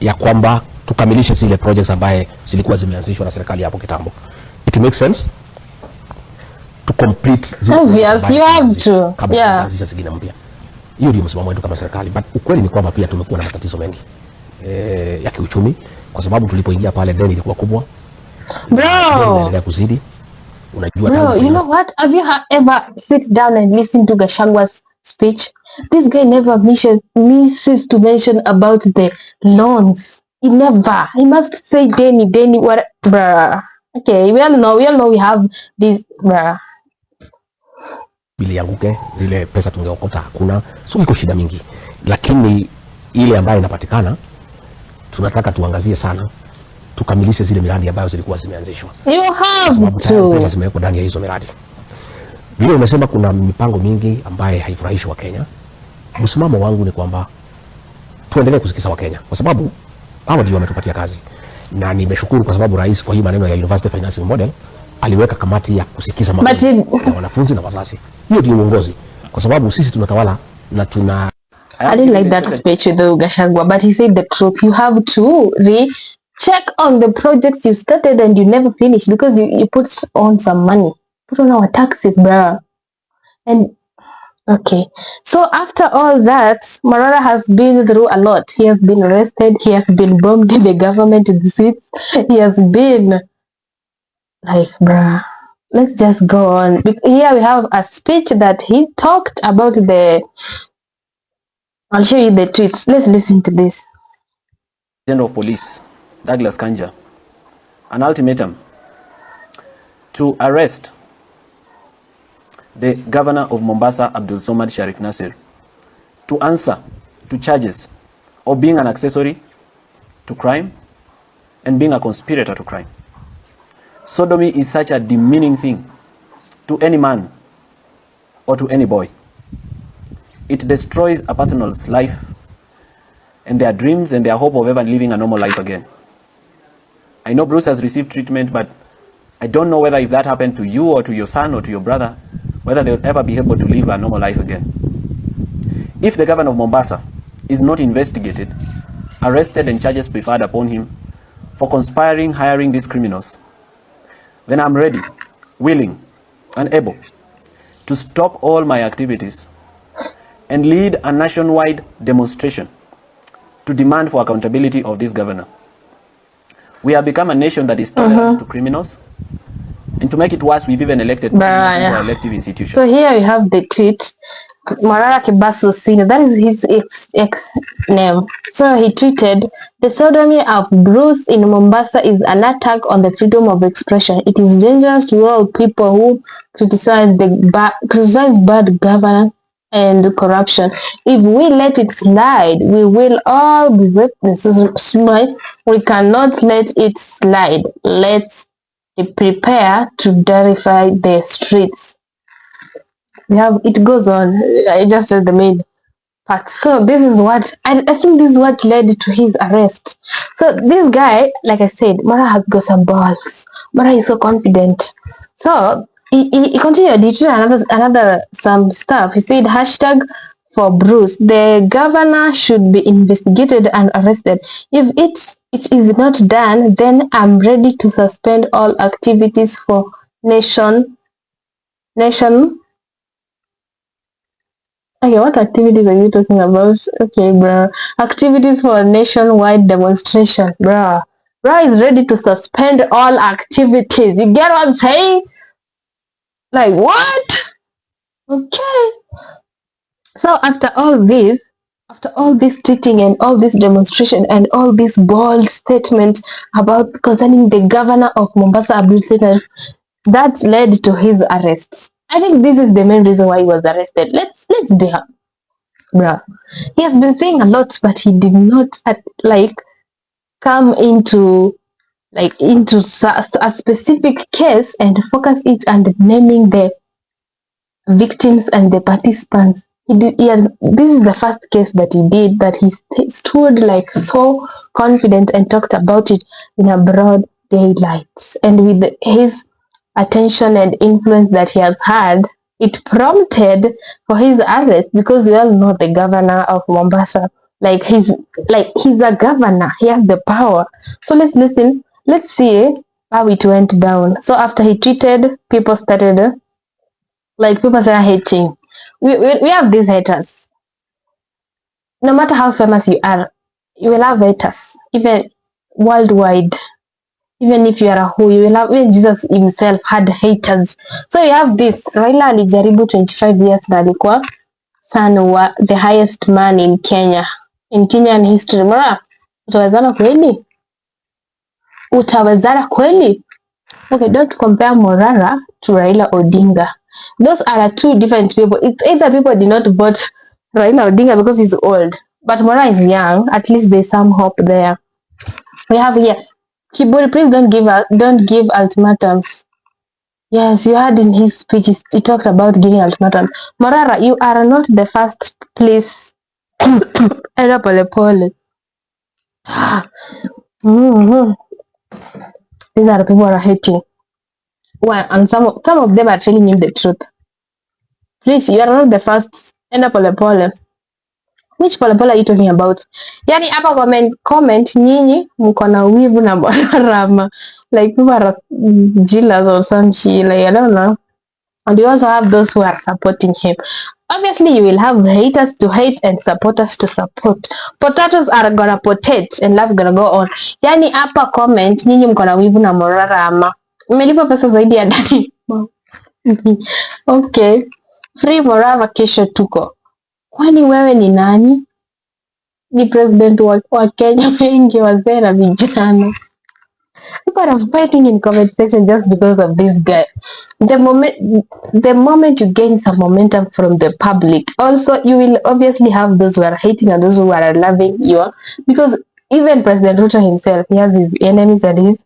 Speaker 3: Ya kwamba tukamilishe zile projects ambaye zilikuwa zimeanzishwa na serikali hapo kitambo. It makes sense to complete
Speaker 2: zile. Obvious, you have to. Yeah.
Speaker 3: Zingine mpya. Hiyo ndio msimamo wetu kama serikali. But ukweli ni kwamba pia tumekuwa na matatizo mengi ya kiuchumi kwa sababu tulipoingia pale deni ilikuwa kubwa.
Speaker 2: Bro,
Speaker 3: inaendelea kuzidi. Unajua
Speaker 2: bro, you know what? Have you ever sit down and listen to Gachagua's speech? This guy never misses to mention about the loans He never. He must say Denny, what, bruh. Okay, we all know we have this, bruh.
Speaker 12: Bili yanguke, zile pesa tungeokota hakuna, so iko shida mingi, lakini ile ambayo inapatikana tunataka tuangazie sana, tukamilishe zile miradi ambayo zilikuwa zimeanzishwa.
Speaker 2: You have to.
Speaker 12: Pesa zimewekwa ndani ya hizo miradi. Vile umesema kuna mipango mingi ambaye haifurahishi wa Kenya. Msimamo wangu ni kwamba tuendelee kusikiza wa Kenya, kwa sababu hao ndio wametupatia kazi, na nimeshukuru kwa sababu rais kwa hii maneno ya University Financing Model aliweka kamati ya kusikiza maoni ya wanafunzi na wazazi. Hiyo ndio uongozi, kwa sababu sisi tunatawala na tuna.
Speaker 2: I didn't like that speech with Gachagua, but he said the truth. You have to check on the projects you started and you never finished because you put on some money. Put on our taxes, bruh. And okay, so after all that, Morara has been through a lot. He has been arrested. He has been bombed in the government seats. He has been like, bruh. Let's just go on. Here we have a speech that he talked about the. I'll show you the tweets. Let's listen to this.
Speaker 1: General of Police Douglas Kanja an ultimatum to arrest the governor of Mombasa, Abdul Somad Sharif Nasir, to answer to charges of being an accessory to crime and being a conspirator to crime. Sodomy is such a demeaning thing to any man or to any boy. It destroys a person's life and their dreams and their hope of ever living a normal life again. I know Bruce has received treatment, but I don't know whether if that happened to you or to your son or to your brother, whether they'll ever be able to live a normal life again. If the governor of Mombasa is not investigated, arrested and charges preferred upon him for conspiring, hiring these criminals, then I'm ready, willing, and able to stop all my activities and lead a nationwide demonstration to demand for accountability of this governor. We have become a nation that is tolerant to criminals, and to make it worse, we've even elected criminals into our elective institutions.
Speaker 2: So here you have the tweet. Morara KEBASO Senior, that is his ex name. So he tweeted, "The sodomy of Bruce in Mombasa is an attack on the freedom of expression. It is dangerous to all people who criticize bad governance and corruption. If we let it slide, we will all be witnesses. We cannot let it slide. Let's prepare to terrify the streets." We have, it goes on. I just read the main part. So this is what I think this is what led to his arrest. So this guy, like I said, Mara has got some balls. Mara is so confident. So he continued. He did another some stuff. He said hashtag for Bruce. The governor should be investigated and arrested. If it is not done, then I'm ready to suspend all activities for nation. Okay, what activities are you talking about? Okay, bro. Activities for a nationwide demonstration, bro. Bro is ready to suspend all activities. You get what I'm saying? Like, what? Okay. So after all this tweeting and all this demonstration and all this bold statement about concerning the governor of Mombasa, Abdul Somad, that led to his arrest. I think this is the main reason why he was arrested. Let's be honest, bruh. He has been saying a lot, but he did not come into a specific case and focus it and naming the victims and the participants. This is the first case that he did, that he stood like so confident and talked about it in a broad daylight, and with his attention and influence that he has had, it prompted for his arrest, because we all know the governor of Mombasa, he's a governor, he has the power. So let's listen, let's see how it went down. So after he tweeted, people started people started hating. We have these haters. No matter how famous you are, you will have haters, even worldwide. Even if you are a who, you will have, even Jesus himself had haters. So you have this, Raila alijaribu 25 years na alikuwa son wa the highest man in Kenya, in Kenyan history. Mara, Utawezana kweli? Utawezana kweli? Okay, don't compare Morara to Raila Odinga. Those are two different people. It's either people did not vote Raila Odinga because he's old, but Morara is young. At least there's some hope there. We have here, Kiburi, please don't give ultimatums. Yes, you heard in his speech, he talked about giving ultimatums. Morara, you are not the first, please. Enda pole pole. These are the people who are hating. Well, and some of them are telling him the truth. Please, you are not the first. Enda pole pole. Which pole pole are you talking about? Yani hapa comment nyinyi mko na wivu na Morara. Like people are jealous or some shit. Like I don't know. And you also have those who are supporting him. Obviously, you will have haters to hate and supporters to support. Potatoes are gonna potate and love gonna go on. Yani hapa comment nyinyi mko na wivu na Morara. Umelipa pesa zaidi ya Dani. Okay. Free Morara kesho tuko. Kwani wewe ni nani? Ni president wa Kenya wengi wazee na vijana. People are fighting in comment section just because of this guy. The moment you gain some momentum from the public, also you will obviously have those who are hating and those who are loving you. Because even President Ruto himself, he has his enemies and his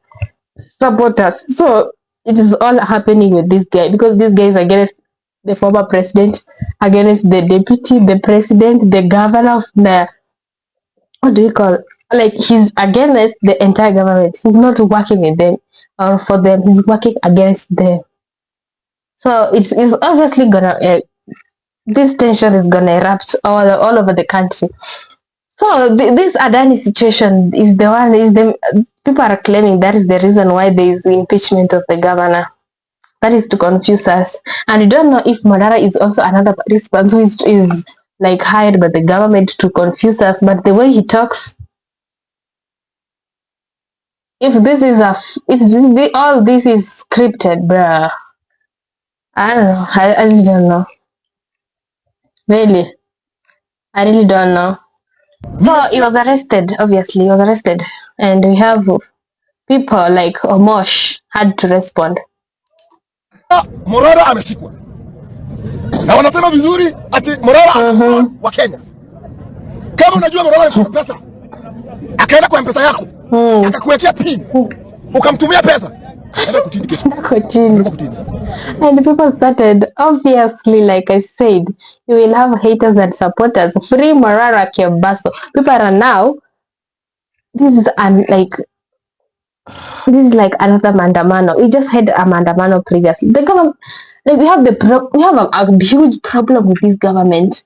Speaker 2: supporters. So it is all happening with this guy because this guy is against the former president, against the deputy, the president, the governor of the, what do you call it? Like he's against the entire government. He's not working with them or for them. He's working against them. So it's obviously gonna this tension is gonna erupt all over the country. So this Adani situation is the people are claiming that is the reason why there is the impeachment of the governor. That is to confuse us, and you don't know if Morara is also another participant who is like hired by the government to confuse us. But the way he talks, if this is all this is scripted, bruh. I don't know. I just don't know. Really, I really don't know. So he was arrested. Obviously, he was arrested, and we have people like Omosh had to respond.
Speaker 8: Morara ameshikwa na wanasema vizuri ati Morara wa Kenya. Kama unajua Morara ni pesa, akaenda kwa mpesa yako akakuwekea pin ukamtumia pesa, enda kutini kesho.
Speaker 2: And people started, obviously, like I said, you will have haters and supporters. Free Morara KEBASO. People are now, this is like another mandamano. We just had a mandamano previously. The government, like we have a huge problem with this government.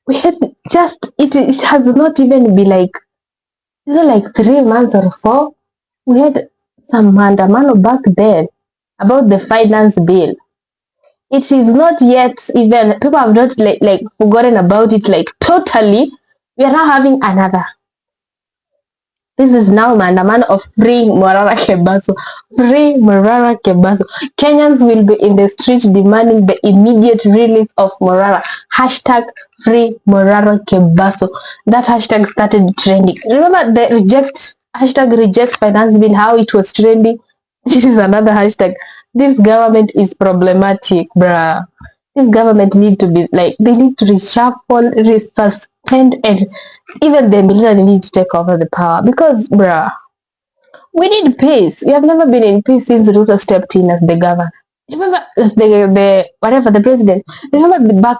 Speaker 2: We had it has not even been like, it's not like 3 months or 4. We had some mandamano back then about the finance bill. It is not yet even, people have not like forgotten about it like totally. We are now having another. This is now mandamano of free Morara KEBASO. Free Morara KEBASO. Kenyans will be in the street demanding the immediate release of Morara. Hashtag free Morara KEBASO. That hashtag started trending. Remember the hashtag reject finance bill, how it was trending? This is another hashtag. This government is problematic, bruh. This government need to be like, they need to reshuffle, resuspend, and even the military need to take over the power because, bruh, we need peace. We have never been in peace since Ruto stepped in as the governor. Remember the president? Remember back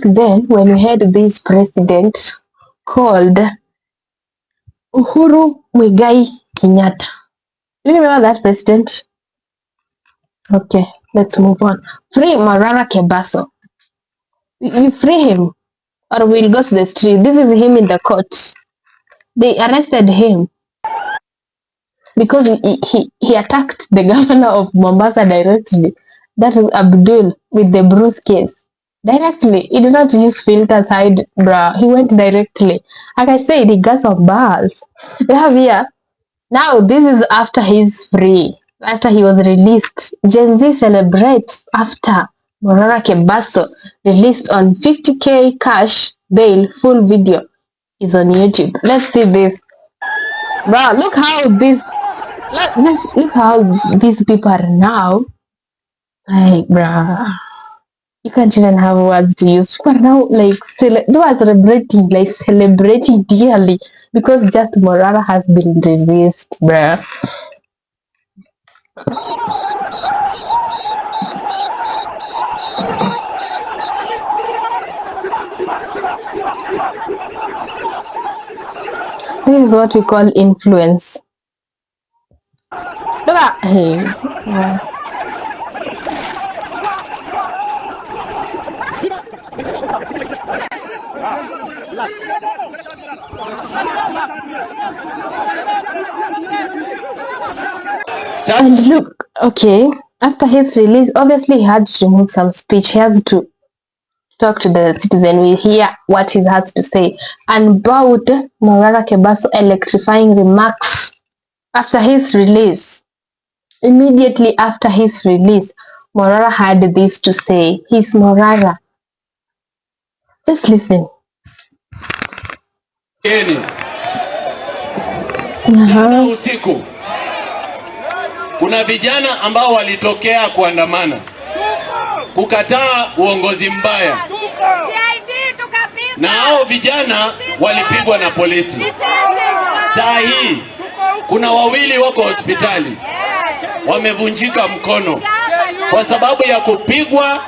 Speaker 2: then when we had this president called Uhuru Muigai Kenyatta? Do you remember that president? Okay, let's move on. Free Morara KEBASO. You free him or we'll go to the street. This is him in the courts. They arrested him because he attacked the governor of Mombasa directly. That is Abdul with the Bruce case. Directly. He did not use filters, hide, bruh. He went directly. Like I said, he got some balls. We have here. Now, this is after he's free. After he was released. Gen Z celebrates after Morara KEBASO released on 50K cash bail, full video. is on YouTube. Let's see this. Bro, look how look how these people are now. Like, bruh, you can't even have words to use. People are now like celebrating dearly because just Morara has been released, bruh. This is what we call influence. Look at him. And look, okay, after his release, obviously he had to remove some speech. He has to talk to the citizen. We hear what he has to say. And about Morara KEBASO electrifying remarks after his release. Immediately after his release, Morara had this to say. He's Morara. Just listen.
Speaker 13: Jana usiku kuna vijana ambao walitokea kuandamana kukataa uongozi mbaya, na hao vijana walipigwa na polisi. Saa hii kuna wawili wako hospitali wamevunjika mkono kwa sababu ya kupigwa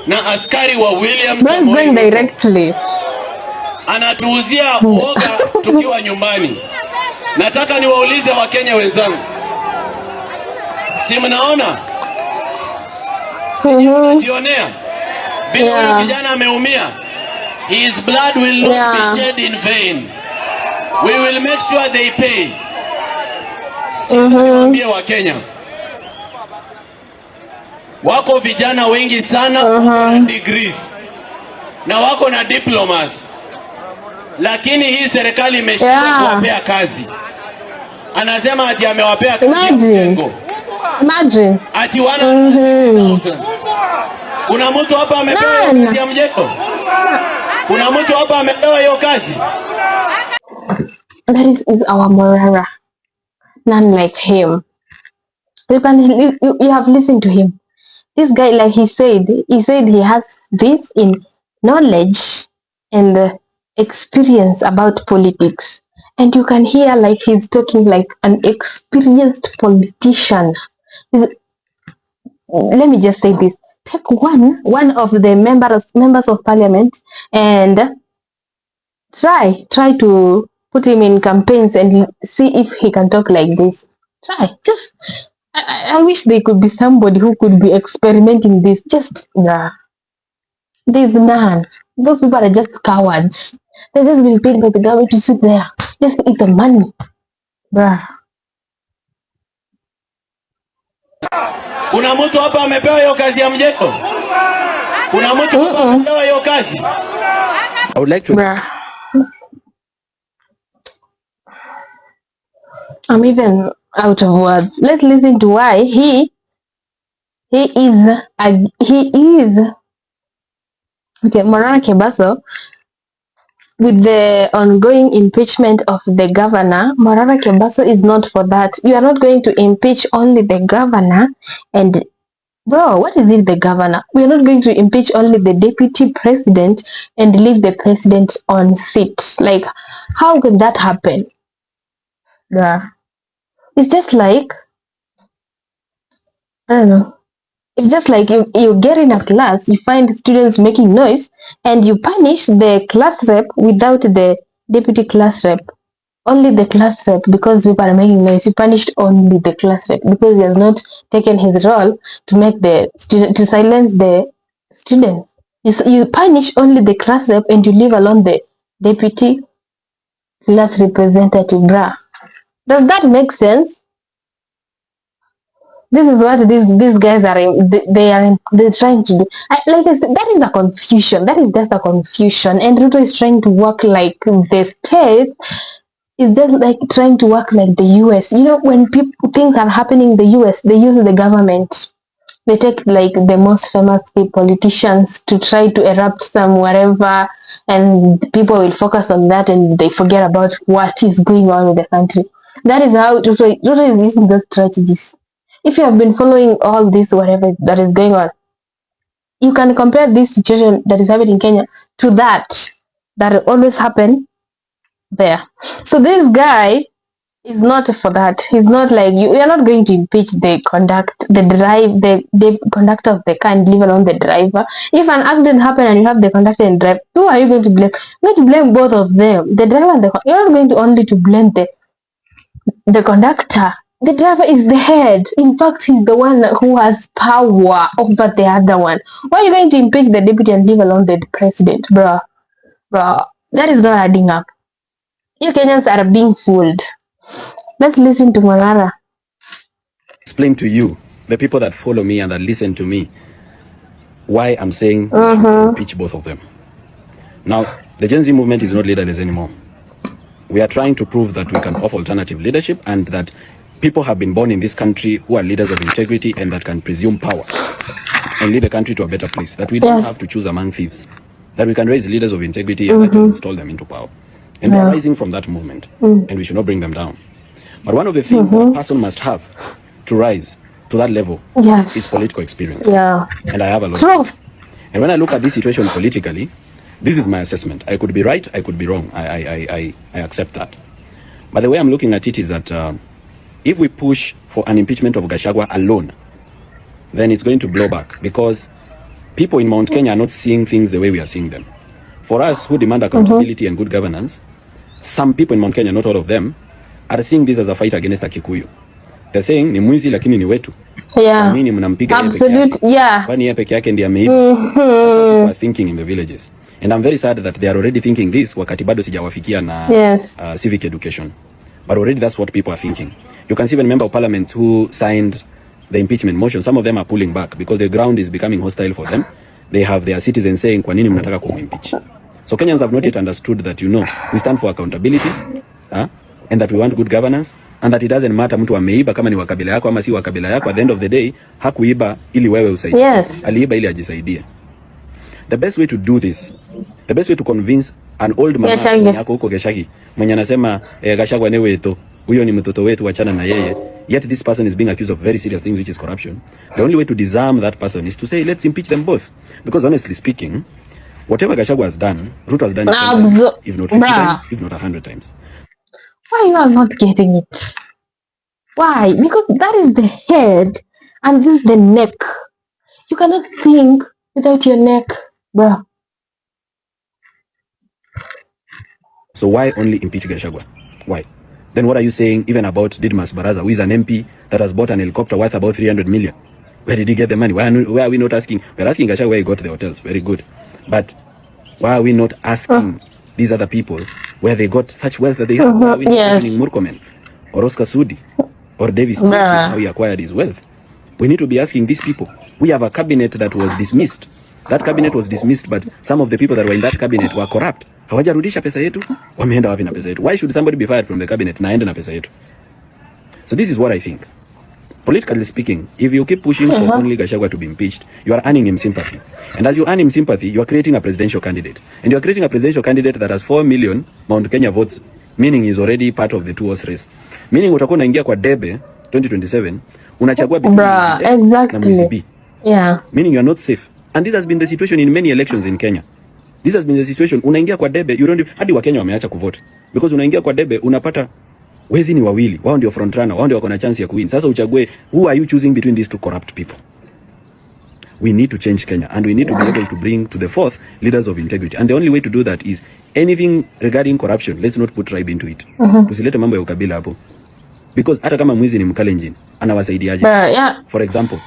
Speaker 13: na askari wa William Samoei directly. Anatuuzia uoga tukiwa nyumbani. Nataka niwaulize Wakenya wenzangu, si mnaona? Si mnajionea vile huyu kijana ameumia? His blood will not be shed in vain. We will make sure they pay. Niwaambie Wakenya, wako vijana wengi sana wako na degrees na wako na diplomas, lakini hii serikali imeshindwa kuwapea kazi. Anasema ati amewapea kazi mjengo.
Speaker 2: Imagine.
Speaker 13: Ati 160,000. Kuna mtu hapa amepewa kazi ya mjengo? Kuna mtu hapa amepewa hiyo kazi?
Speaker 2: That is our Morara. None like him. You have listened to him. This guy, like he said he has this in knowledge and experience about politics. And you can hear like he's talking like an experienced politician. Let me just say this. Take one of the members of parliament and try to put him in campaigns and see if he can talk like this. Try. Just I wish there could be somebody who could be experimenting this. Just there's none. Those people are just cowards. They've just been paid by the government to sit there. Just eat the money. Bruh.
Speaker 13: Kuna mtu hapa amepewa hiyo kazi ya mjengo? Kuna mtu hapa amepewa hiyo kazi?
Speaker 3: I would like to...
Speaker 2: I'm even out of words. Let's listen to why he is okay, Morara KEBASO. With the ongoing impeachment of the governor, Morara KEBASO is not for that. You are not going to impeach only the governor and bro, what is it the governor? We are not going to impeach only the deputy president and leave the president on seat. Like, how can that happen? Bruh. It's just like, I don't know. It's just like you get in a class, you find students making noise, and you punish the class rep without the deputy class rep. Only the class rep, because people are making noise. You punished only the class rep because he has not taken his role to make the student to silence the students. You punish only the class rep and you leave alone the deputy class representative. Bruh. Does that make sense? This is what these guys are they're trying to do. Like I said, that is a confusion. That is just a confusion. And Ruto is trying to work like the state is just like trying to work like the US. You know, when things are happening in the US, they use the government. they take like the most famous politicians to try to erupt some wherever, and people will focus on that and they forget about what is going on in the country. That is how Ruto is using those strategies. If you have been following all this, whatever that is going on, you can compare this situation that is happening in Kenya to that always happen there. So this guy is not for that. He's not like you. You are not going to impeach the conductor of the car, and leave alone the driver. If an accident happened and you have the conductor and driver, who are you going to blame? You're going to blame both of them, the driver and you're not going to only to blame the conductor. The driver is the head. In fact, he's the one who has power over the other one. Why are you going to impeach the deputy and leave alone the president, bro? That is not adding up. You Kenyans are being fooled. Let's listen to Morara.
Speaker 3: Explain to you, the people that follow me and that listen to me, why I'm saying we should impeach both of them. Now, the Gen Z movement is not leaderless anymore. We are trying to prove that we can offer alternative leadership, and that people have been born in this country who are leaders of integrity and that can presume power and lead the country to a better place. That we don't have to choose among thieves. That we can raise leaders of integrity and actually install them into power. And they're rising from that movement, and we should not bring them down. But one of the things that a person must have to rise to that level is political experience. And I have a lot. And when I look at this situation politically, this is my assessment. I could be right, I could be wrong. I accept that. But the way I'm looking at it is that if we push for an impeachment of Gachagua alone, then it's going to blow back, because people in Mount Kenya are not seeing things the way we are seeing them. For us who demand accountability and good governance, some people in Mount Kenya, not all of them, are seeing this as a fight against a Kikuyu. They're saying ni mwizi lakini ni wetu. Nini mnampiga yeye peke yake? Kwani yeye peke yake ndiye ameiba? That's what people are thinking in the villages. And I'm very sad that they are already thinking this wakati bado sijawafikia na civic education. But already that's what people are thinking. You can see even member of parliament who signed the impeachment motion, some of them are pulling back because the ground is becoming hostile for them. They have their citizens saying kwa nini mnataka kumimpeach? So Kenyans have not yet understood that, we stand for accountability, and that we want good governance, and that it doesn't matter mtu ameiba kama ni wa kabila yako ama si wa kabila yako. At the end of the day, hakuiba ili wewe usaidie. Aliiba ili ajisaidie. The best way to do this, the best way to convince an old man yako huko Geshagi mwenye anasema Gachagua ni wetu, huyo ni mtoto wetu, achana na yeye, yet this person is being accused of very serious things, which is corruption. The only way to disarm that person is to say let's impeach them both, because honestly speaking, whatever Gachagua has done, Ruto has done it times, if not 50 times, if not 100 times.
Speaker 2: Why you are not getting it? Why? Because that is the head and this is the neck. You cannot think without your neck, bro.
Speaker 3: So why only impeach Gachagua? Why? Then what are you saying even about Didmas Baraza, who is an MP that has bought an helicopter worth about 300 million? Where did he get the money? Why are we not asking? We're asking Gachagua where he got the hotels. Very good. But why are we not asking these other people where they got such wealth that they have? Why are we not questioning Murkomen or Oscar Sudi or Davis how he acquired his wealth? We need to be asking these people. We have a cabinet that was dismissed. That cabinet was dismissed, but some of the people that were in that cabinet were corrupt. Hawajarudisha pesa yetu, wameenda wapi na pesa yetu? Why should somebody be fired from the cabinet na aende na pesa yetu? So this is what I think. Politically speaking, if you keep pushing for only Gachagua to be impeached, you are earning him sympathy. And as you earn him sympathy, you are creating a presidential candidate. And you are creating a presidential candidate that has 4 million Mount Kenya votes, meaning he's already part of the two-horse race. Meaning utakuwa unaingia kwa debe 2027, unachagua between na Mwezi B. Meaning you are not safe. And this has been the situation in many elections in Kenya. This has been the situation. Unaingia kwa debe, you don't, hadi wa Kenya wameacha kuvote. Because unaingia kwa debe, unapata wezi ni wawili, wao ndio front runner, wao ndio wako na chance ya kuwin. Sasa uchague, who are you choosing between these two corrupt people? We need to change Kenya, and we need to be able to bring to the forth leaders of integrity. And the only way to do that is anything regarding corruption, let's not put tribe into it. Tusilete mambo ya ukabila hapo. Because hata kama mwizi ni Mkalenjin, anawasaidiaje? For example,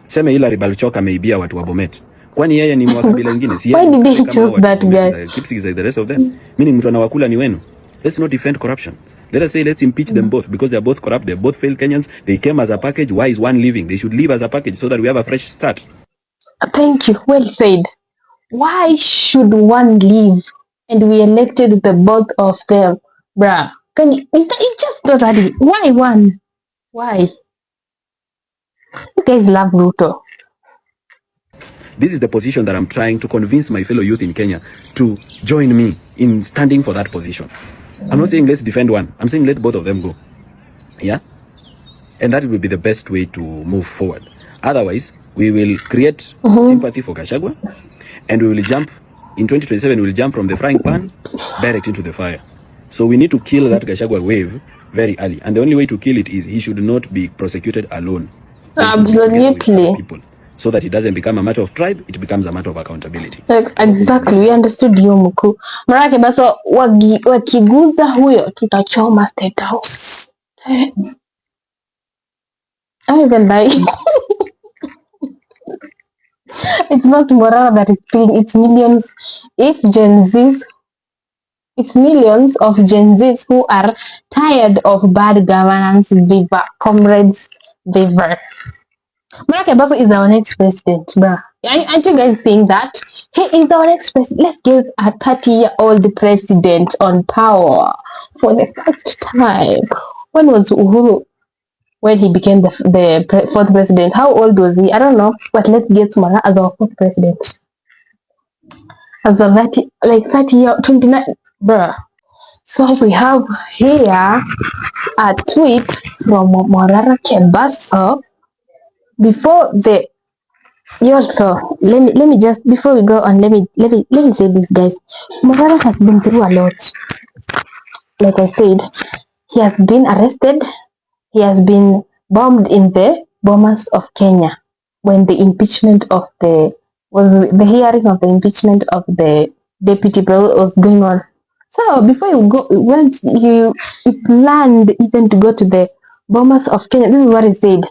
Speaker 3: sema Hilary Balchoka ameibia watu wa Bomet. Kwani yeye ni mwakabila wengine? Si
Speaker 2: why did they choose that guy?
Speaker 3: Keep like the rest of them. Meaning mtu anawakula ni wenu. Let's not defend corruption. Let us say let's impeach them both, because they are both corrupt, they are both failed Kenyans. They came as a package. Why is one leaving? They should leave as a package so that we have a fresh start.
Speaker 2: Thank you. Well said. Why should one leave and we elected the both of them? Bruh. It's just not adding. Why one? Why? guys love Ruto.
Speaker 3: This is the position that I'm trying to convince my fellow youth in Kenya to join me in standing for that position. I'm not saying let's defend one. I'm saying let both of them go. Yeah? And that will be the best way to move forward. Otherwise, we will create sympathy for Gachagua, and we will jump, in 2027, we will jump from the frying pan direct into the fire. So we need to kill that Gachagua wave very early. And the only way to kill it is he should not be prosecuted alone.
Speaker 2: Absolutely.
Speaker 3: People, so that it doesn't become a matter of tribe, it becomes a matter of accountability.
Speaker 2: Like, exactly, we understood you mkuu. Morara KEBASO wakiguza huyo tutachoma State House. I even like it's not Morara that is speaking, it's millions. If Gen Zs, it's millions of Gen Zs who are tired of bad governance. Viva, comrades, viva. Morara KEBASO is our next president, bruh. Aren't you guys saying that? He is our next president. Let's get a 30-year-old president on power for the first time. When was Uhuru? When he became the fourth president? How old was he? I don't know. But let's get Morara as our fourth president. As a 30-year, 29, bruh. So we have here a tweet from Morara KEBASO before the also, let me just, before we go on, let me say this, guys. Morara has been through a lot. Like I said, he has been arrested. He has been bombed in the Bomas of Kenya when the impeachment of the hearing of the impeachment of the deputy president was going on. So before you go, when you planned even to go to the Bomas of Kenya, this is what he said.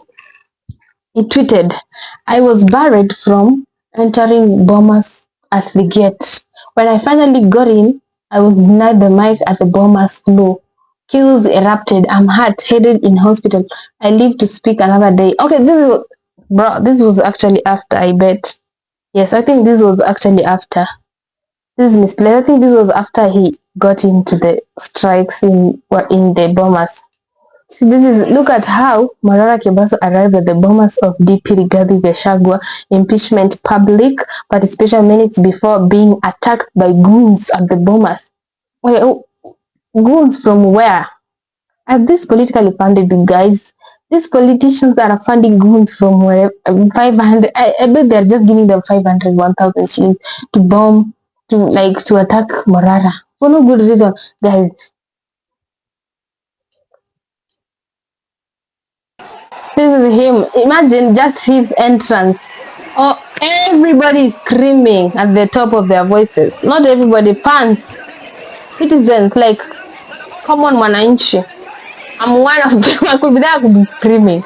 Speaker 2: He tweeted, "I was barred from entering Bomas at the gate. When I finally got in, I was denied the mic at the Bomas floor. Queues erupted. I'm hurt, headed in hospital. I live to speak another day." Okay, this was actually after, I bet. Yes, I think this was actually after. This is misplaced. I think this was after he got into the strikes in the Bomas. See, look at how Morara KEBASO arrived at the Bomas of DP Rigathi Gachagua impeachment public participation minutes before being attacked by goons at the Bomas. Wait, goons from where? Are these politically funded guys? These politicians that are funding goons from where? 500. I bet they're just giving them 500, 1,000 shillings to bomb, to attack Morara for no good reason, guys. This is him. Imagine just his entrance. Oh, everybody is screaming at the top of their voices. Not everybody, fans, citizens, like common mwananchi. I'm one of them. I could be there, I could be screaming.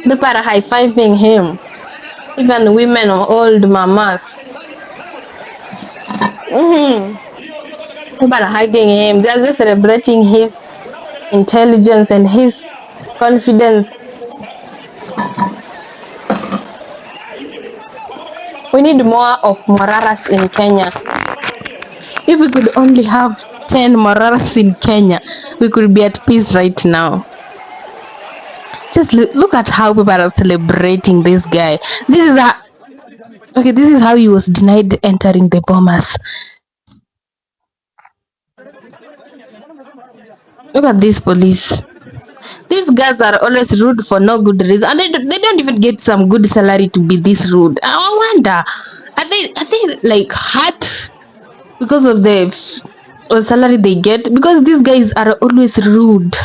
Speaker 2: People are high-fiving him. Even women or old mamas. People are hugging him. They're just celebrating his intelligence and his confidence. We need more of Moraras in Kenya. If we could only have 10 Moraras in Kenya, we could be at peace right now. Just look at how people are celebrating this guy. This is how he was denied entering the Bomas. Look at this police. These guys are always rude for no good reason, and they don't even get some good salary to be this rude. I wonder, are they like hurt because of the salary they get? Because these guys are always rude.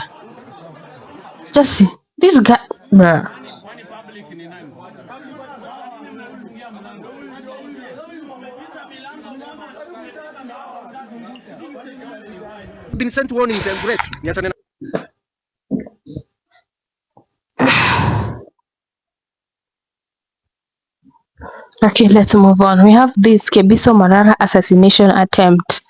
Speaker 2: Just this guy, bruh.
Speaker 12: Been sent warnings and threats.
Speaker 2: Okay, let's move on. We have this Kebiso Morara assassination attempt.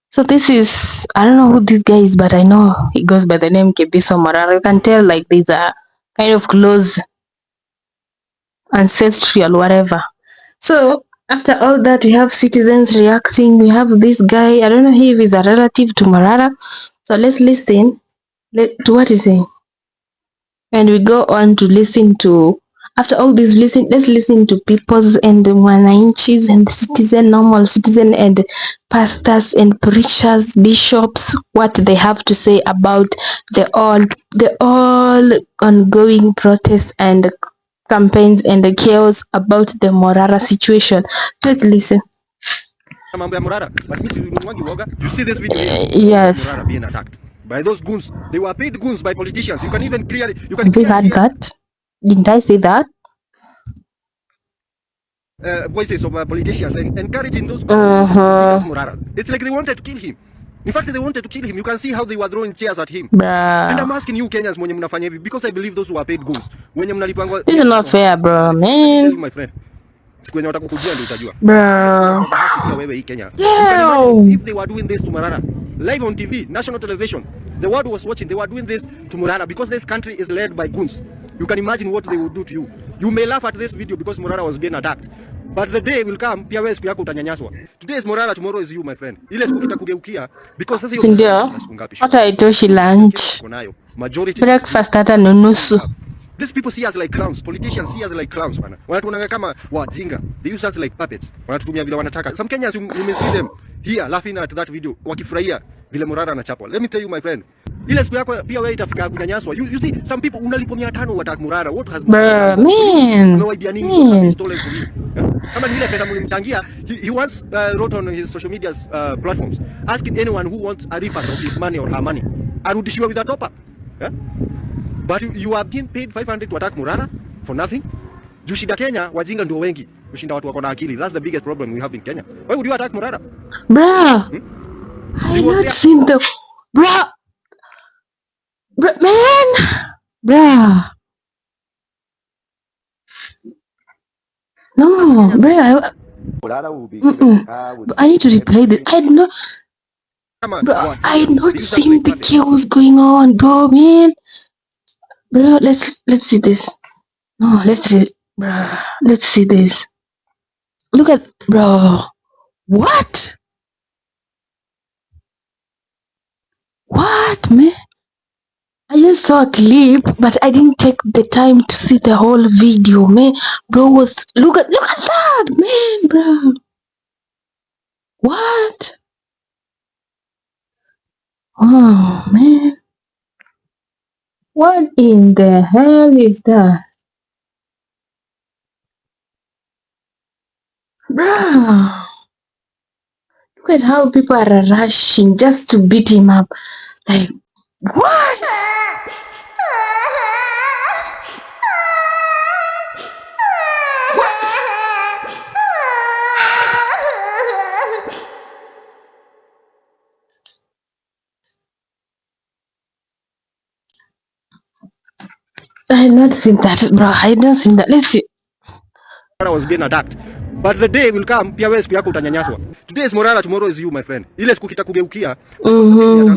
Speaker 2: So this is, I don't know who this guy is, but I know he goes by the name Kebiso Morara. You can tell like these are kind of close ancestral whatever. So after all that, we have citizens reacting. We have this guy, I don't know if he's a relative to Morara. So let's listen to what he's saying. And we go on to listen to, after all this, let's listen to people's and wananchis and citizen, normal citizen and pastors and preachers, bishops, what they have to say about the all ongoing protests and campaigns and the chaos about the Morara situation. Let's listen.
Speaker 14: Mambo ya Morara, but mimi sinunuangi uoga. You see this video here?
Speaker 2: Yes.
Speaker 14: Morara being attacked by those goons. They were paid goons by politicians. You can even clearly
Speaker 2: We heard that. Didn't I say that?
Speaker 14: Voices of politicians encouraging those goons to attack Morara. It's like they wanted to kill him. In fact, they wanted to kill him. You can see how they were throwing chairs at him.
Speaker 2: Bruh.
Speaker 14: And I'm asking you Kenyans mwenye mnafanya hivi because I believe those who are paid goons. Mwenye mnalipangwa.
Speaker 2: This is not fair, bro, man.
Speaker 14: My friend. Kwenye watakukujia ndio utajua.
Speaker 2: Bro.
Speaker 14: Wewe hii Kenya.
Speaker 2: Yeah.
Speaker 14: If they were doing this to Morara live on TV, national television, the world was watching, they were doing this to Morara because this country is led by goons. You can imagine what they would do to you. You may laugh at this video because Morara was being attacked. But the day will come, pia wewe siku yako utanyanyaswa. Today is Morara, tomorrow is you, my friend. Ile siku itakugeukia because sasa hiyo
Speaker 2: ndio hata haitoshi lunch, breakfast hata nusu.
Speaker 14: These people see us like clowns. Politicians see us like clowns, bana. Wanatuona kama wajinga. They use us like puppets. Wanatutumia vile wanataka. Some Kenyans, you may see them here laughing at that video, wakifurahia vile Morara anachapwa. Let me tell you, my friend. Ile siku yako pia wewe itafika kunyanyaswa. You see some people unalipo 500 watak Morara. What has
Speaker 2: man?
Speaker 14: Umewaidia nini? Stolen from you. Kama ni ile pesa mlimchangia, he once wrote on his social media platforms asking anyone who wants a refund of his money or her money, arudishiwe with a top up. Yeah? But you are being paid 500 to attack Morara for nothing. Jushida Kenya, wajinga ndio wengi. Kushinda watu wako na akili. That's the biggest problem we have in Kenya. Why would you attack Morara?
Speaker 2: Bruh. I not seen the... Bruh. Bruh, man. Bruh. No, bruh. I need to replay this. Bro, I had not seen the chaos going on, bro, man. Bro, let's see this. No, bro, let's see this. Look at, bro. What? What, man? I just saw a clip, but I didn't take the time to see the whole video, man. Bro look at that, man, bro. What? Oh, man. What in the hell is that? Bro, look at how people are rushing just to beat him up. Like, what? I had not seen that, bro. I had not seen that. Let's see.
Speaker 14: Morara was being attacked. But the day will come, pia wewe siku yako utanyanyaswa. Today is Morara, tomorrow is you, my friend. Ile siku kitakugeukia,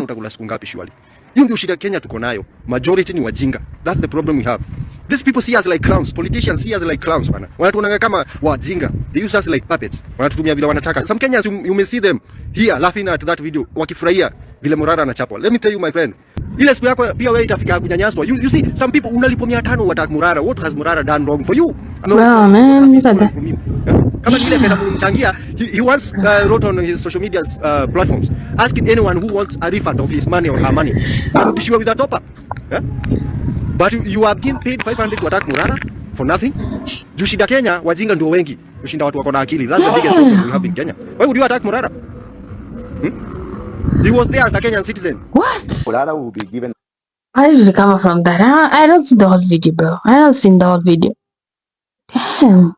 Speaker 14: utakula siku ngapi shwali? Hiyo ndio shida Kenya tuko nayo. Majority ni wajinga. That's the problem we have. These people see us like clowns. Politicians see us like clowns, bana. Wanatuona kama wajinga. They use us like puppets. Wanatutumia vile wanataka. Some Kenyans, you may see them here laughing at that video, wakifurahia vile Morara anachapwa. Let me tell you, my friend. Ile siku yako pia wewe itafika kunyanyaswa. You see some people unalipo 500 watak Morara. What has Morara done wrong for you?
Speaker 2: Wow, man, look at that.
Speaker 14: Kama ile pesa mlimchangia, he once wrote on his social media platforms asking anyone who wants a refund of his money or her money, arudishiwe with a top up. Yeah? But you are being paid 500 to attack Morara for nothing. Jushida Kenya, wajinga ndio wengi. Kushinda watu wako na akili. That's the biggest problem we have in Kenya. Why would you attack Morara? He was there as a Kenyan citizen.
Speaker 2: What?
Speaker 14: Morara will be given.
Speaker 2: Where did you come from that? I don't see the whole video, bro. I haven't seen the whole video. Damn.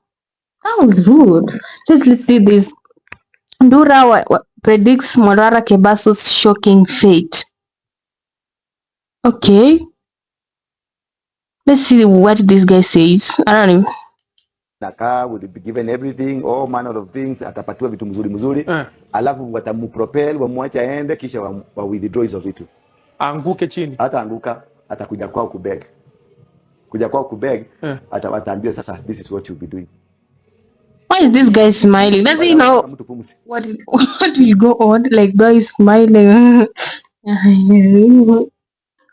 Speaker 2: That was rude. Let's see this. Ndura predicts Morara KEBASO's shocking fate. Okay. Let's see what this guy says. I don't know.
Speaker 15: Nakaa will be given everything, all manner of things, atapatiwa vitu mzuri. Alafu watamupropel, wamwacha aende, kisha wa withdraw hizo vitu.
Speaker 16: Anguke chini.
Speaker 15: Hata anguka, atakuja kwao kubeg. Kuja kwao kubeg, atawaambia sasa, this is what you'll be doing.
Speaker 2: Why is this guy smiling? Does he know what will go on? Like, bro is smiling.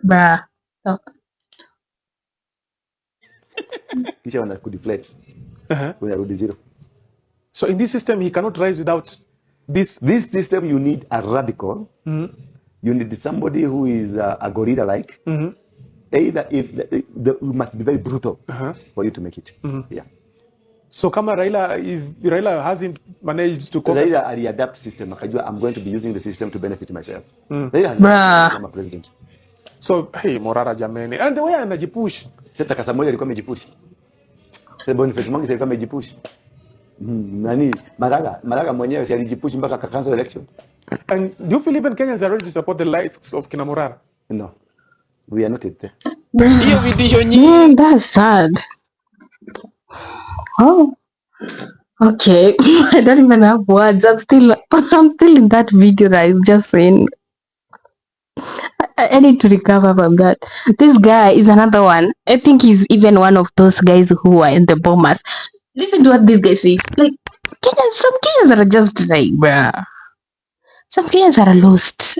Speaker 2: Bruh.
Speaker 15: kisha wana kudeflate. Unarudi zero.
Speaker 16: So in this system he cannot rise without this
Speaker 15: system. You need a radical. You need somebody who is a gorilla like. Either if you must be very brutal for you to make it. Yeah.
Speaker 16: So kama Raila, if Raila hasn't managed to conquer,
Speaker 15: Raila aliadapt system akajua I'm going to be using the system to benefit myself. Raila has become a president.
Speaker 16: So hey Morara jameni, and the way anajipush.
Speaker 15: Sasa Kasamoja alikuwa amejipush. Sasa Boniface Mwangi alikuwa amejipush. Nani Maraga mwenyewe si alijipush mpaka cancel election.
Speaker 16: And do you feel even Kenyans are ready to support the likes of kina Morara?
Speaker 15: No. We are not there.
Speaker 2: That's sad. Oh, okay. I don't even have words. I'm still in that video that I'm just saying. I need to recover from that. This guy is another one. I think he's even one of those guys who are in the bombers. Listen to what this guy says. Like, some Kenyans are just like, bruh. Some Kenyans are lost.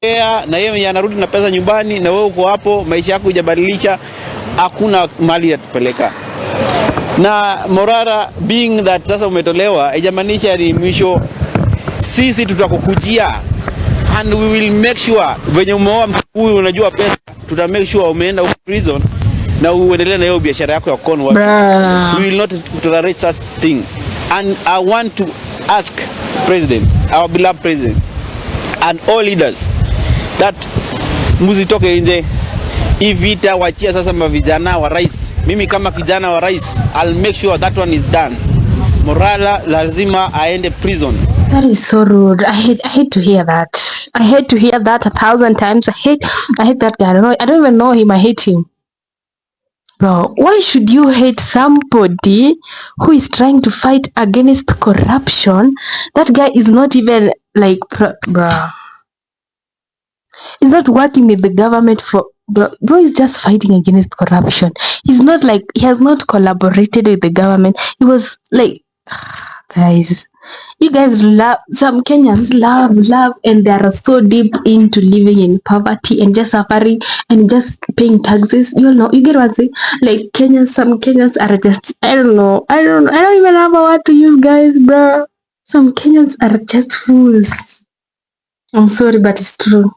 Speaker 17: Na yeye anarudi na pesa nyumbani na wewe uko hapo, maisha yako hujabadilisha, hakuna mali ya kupeleka. Na Morara being that sasa umetolewa, haijamaanisha ni mwisho. Sisi tutakukujia and we will make sure venye umeoa huyu unajua pesa, tuta make sure umeenda prison na uendelee na hiyo biashara yako ya kono. We will not tolerate such thing. And I want to ask President, our beloved President, and all leaders that muzitoke nje. Hii vita wachia sasa mavijana wa rais. Mimi kama kijana wa rais, I'll make sure that one is done. Morala lazima aende prison.
Speaker 2: That is so rude. I hate to hear that. I hate to hear that 1,000 times. I hate that guy. I don't even know him. I hate him. Bro, why should you hate somebody who is trying to fight against corruption? That guy is not even like, bro. He's not working with the government for, bro is just fighting against corruption. He's not like, he has not collaborated with the government. He was like, guys, you guys love, some Kenyans love, and they are so deep into living in poverty and just suffering and just paying taxes. You know, you get what I'm saying? Like some Kenyans are just, I don't even have a word to use, guys, bro. Some Kenyans are just fools. I'm sorry, but it's true.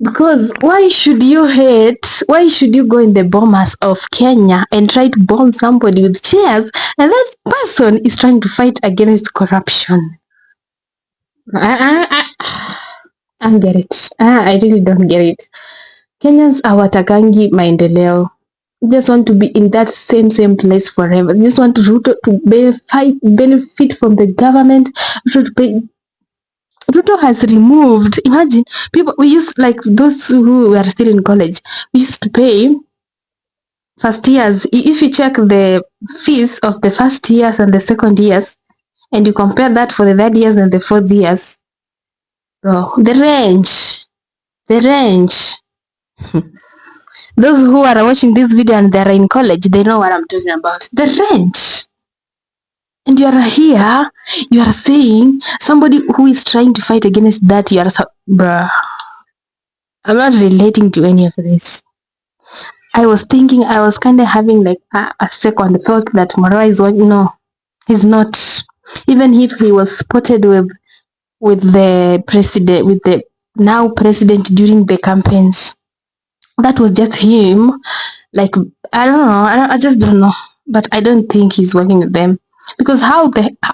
Speaker 2: Because why should you hate? Why should you go in the bombers of Kenya and try to bomb somebody with chairs, and that person is trying to fight against corruption? I don't get it. I really don't get it. Kenyans hawatakangi maendeleo. Just want to be in that same place forever. Just want Ruto to benefit from the government. Ruto has removed, imagine, people, we used, like those who were still in college, we used to pay first years. If you check the fees of the first years and the second years, and you compare that for the third years and the fourth years, bro, the range. Those who are watching this video and they're in college, they know what I'm talking about. The range. And you are here, you are saying somebody who is trying to fight against that, you are bruh. I'm not relating to any of this. I was kind of having like a second thought that Morara is what, no, he's not. Even if he was spotted with the president, with the now president during the campaigns, that was just him. Like, I don't know, I just don't know. But I don't think he's working with them. Because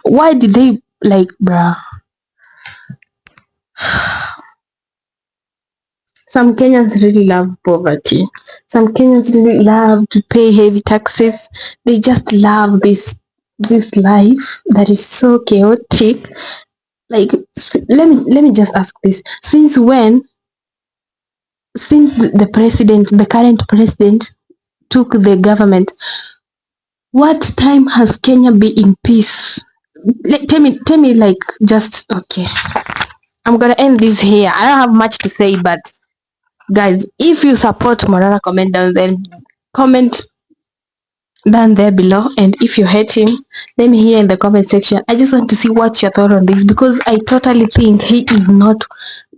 Speaker 2: why did they, like, bruh. Some Kenyans really love poverty. Some Kenyans really love to pay heavy taxes. They just love this life that is so chaotic. Like, let me just ask this. Since the current president took the government, what time has Kenya been in peace? Like, tell me, like, just, okay. I'm gonna end this here. I don't have much to say, but guys, if you support Morara, comment down there below. And if you hate him, let me hear in the comment section. I just want to see what's your thought on this, because I totally think he is not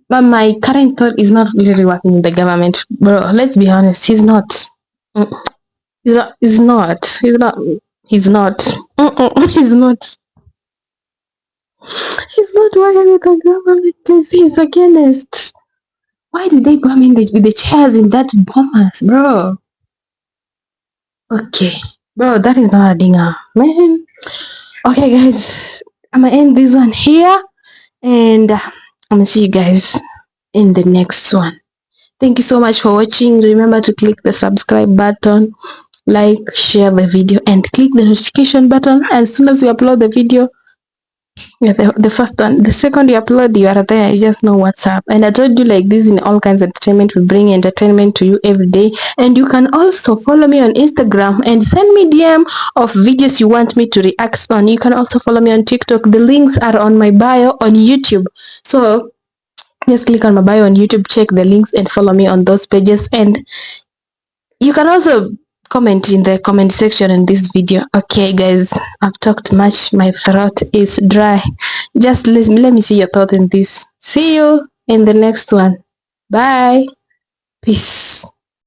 Speaker 2: But my current thought is not literally working in the government, bro. Let's be honest. He's not. He's not. He's not. He's not. He's not. He's not. He's not working with the government because he's against. Why did they bomb in with the chairs in that bombers, bro? Okay, bro, that is not a dinger, man. Okay, guys, I'm gonna end this one here, and I'm gonna see you guys in the next one. Thank you so much for watching. Remember to click the subscribe button, like, share the video, and click the notification button. As soon as we upload the video, yeah, the first one, the second you upload, you are there. You just know what's up. And I told you, like this in all kinds of entertainment, we bring entertainment to you every day. And you can also follow me on Instagram and send me DM of videos you want me to react on. You can also follow me on TikTok. The links are on my bio on YouTube. So just click on my bio on YouTube, check the links, and follow me on those pages. And you can also comment in the comment section in this video. Okay, guys, I've talked much. My throat is dry. Just let me see your thought in this. See you in the next one. Bye. Peace.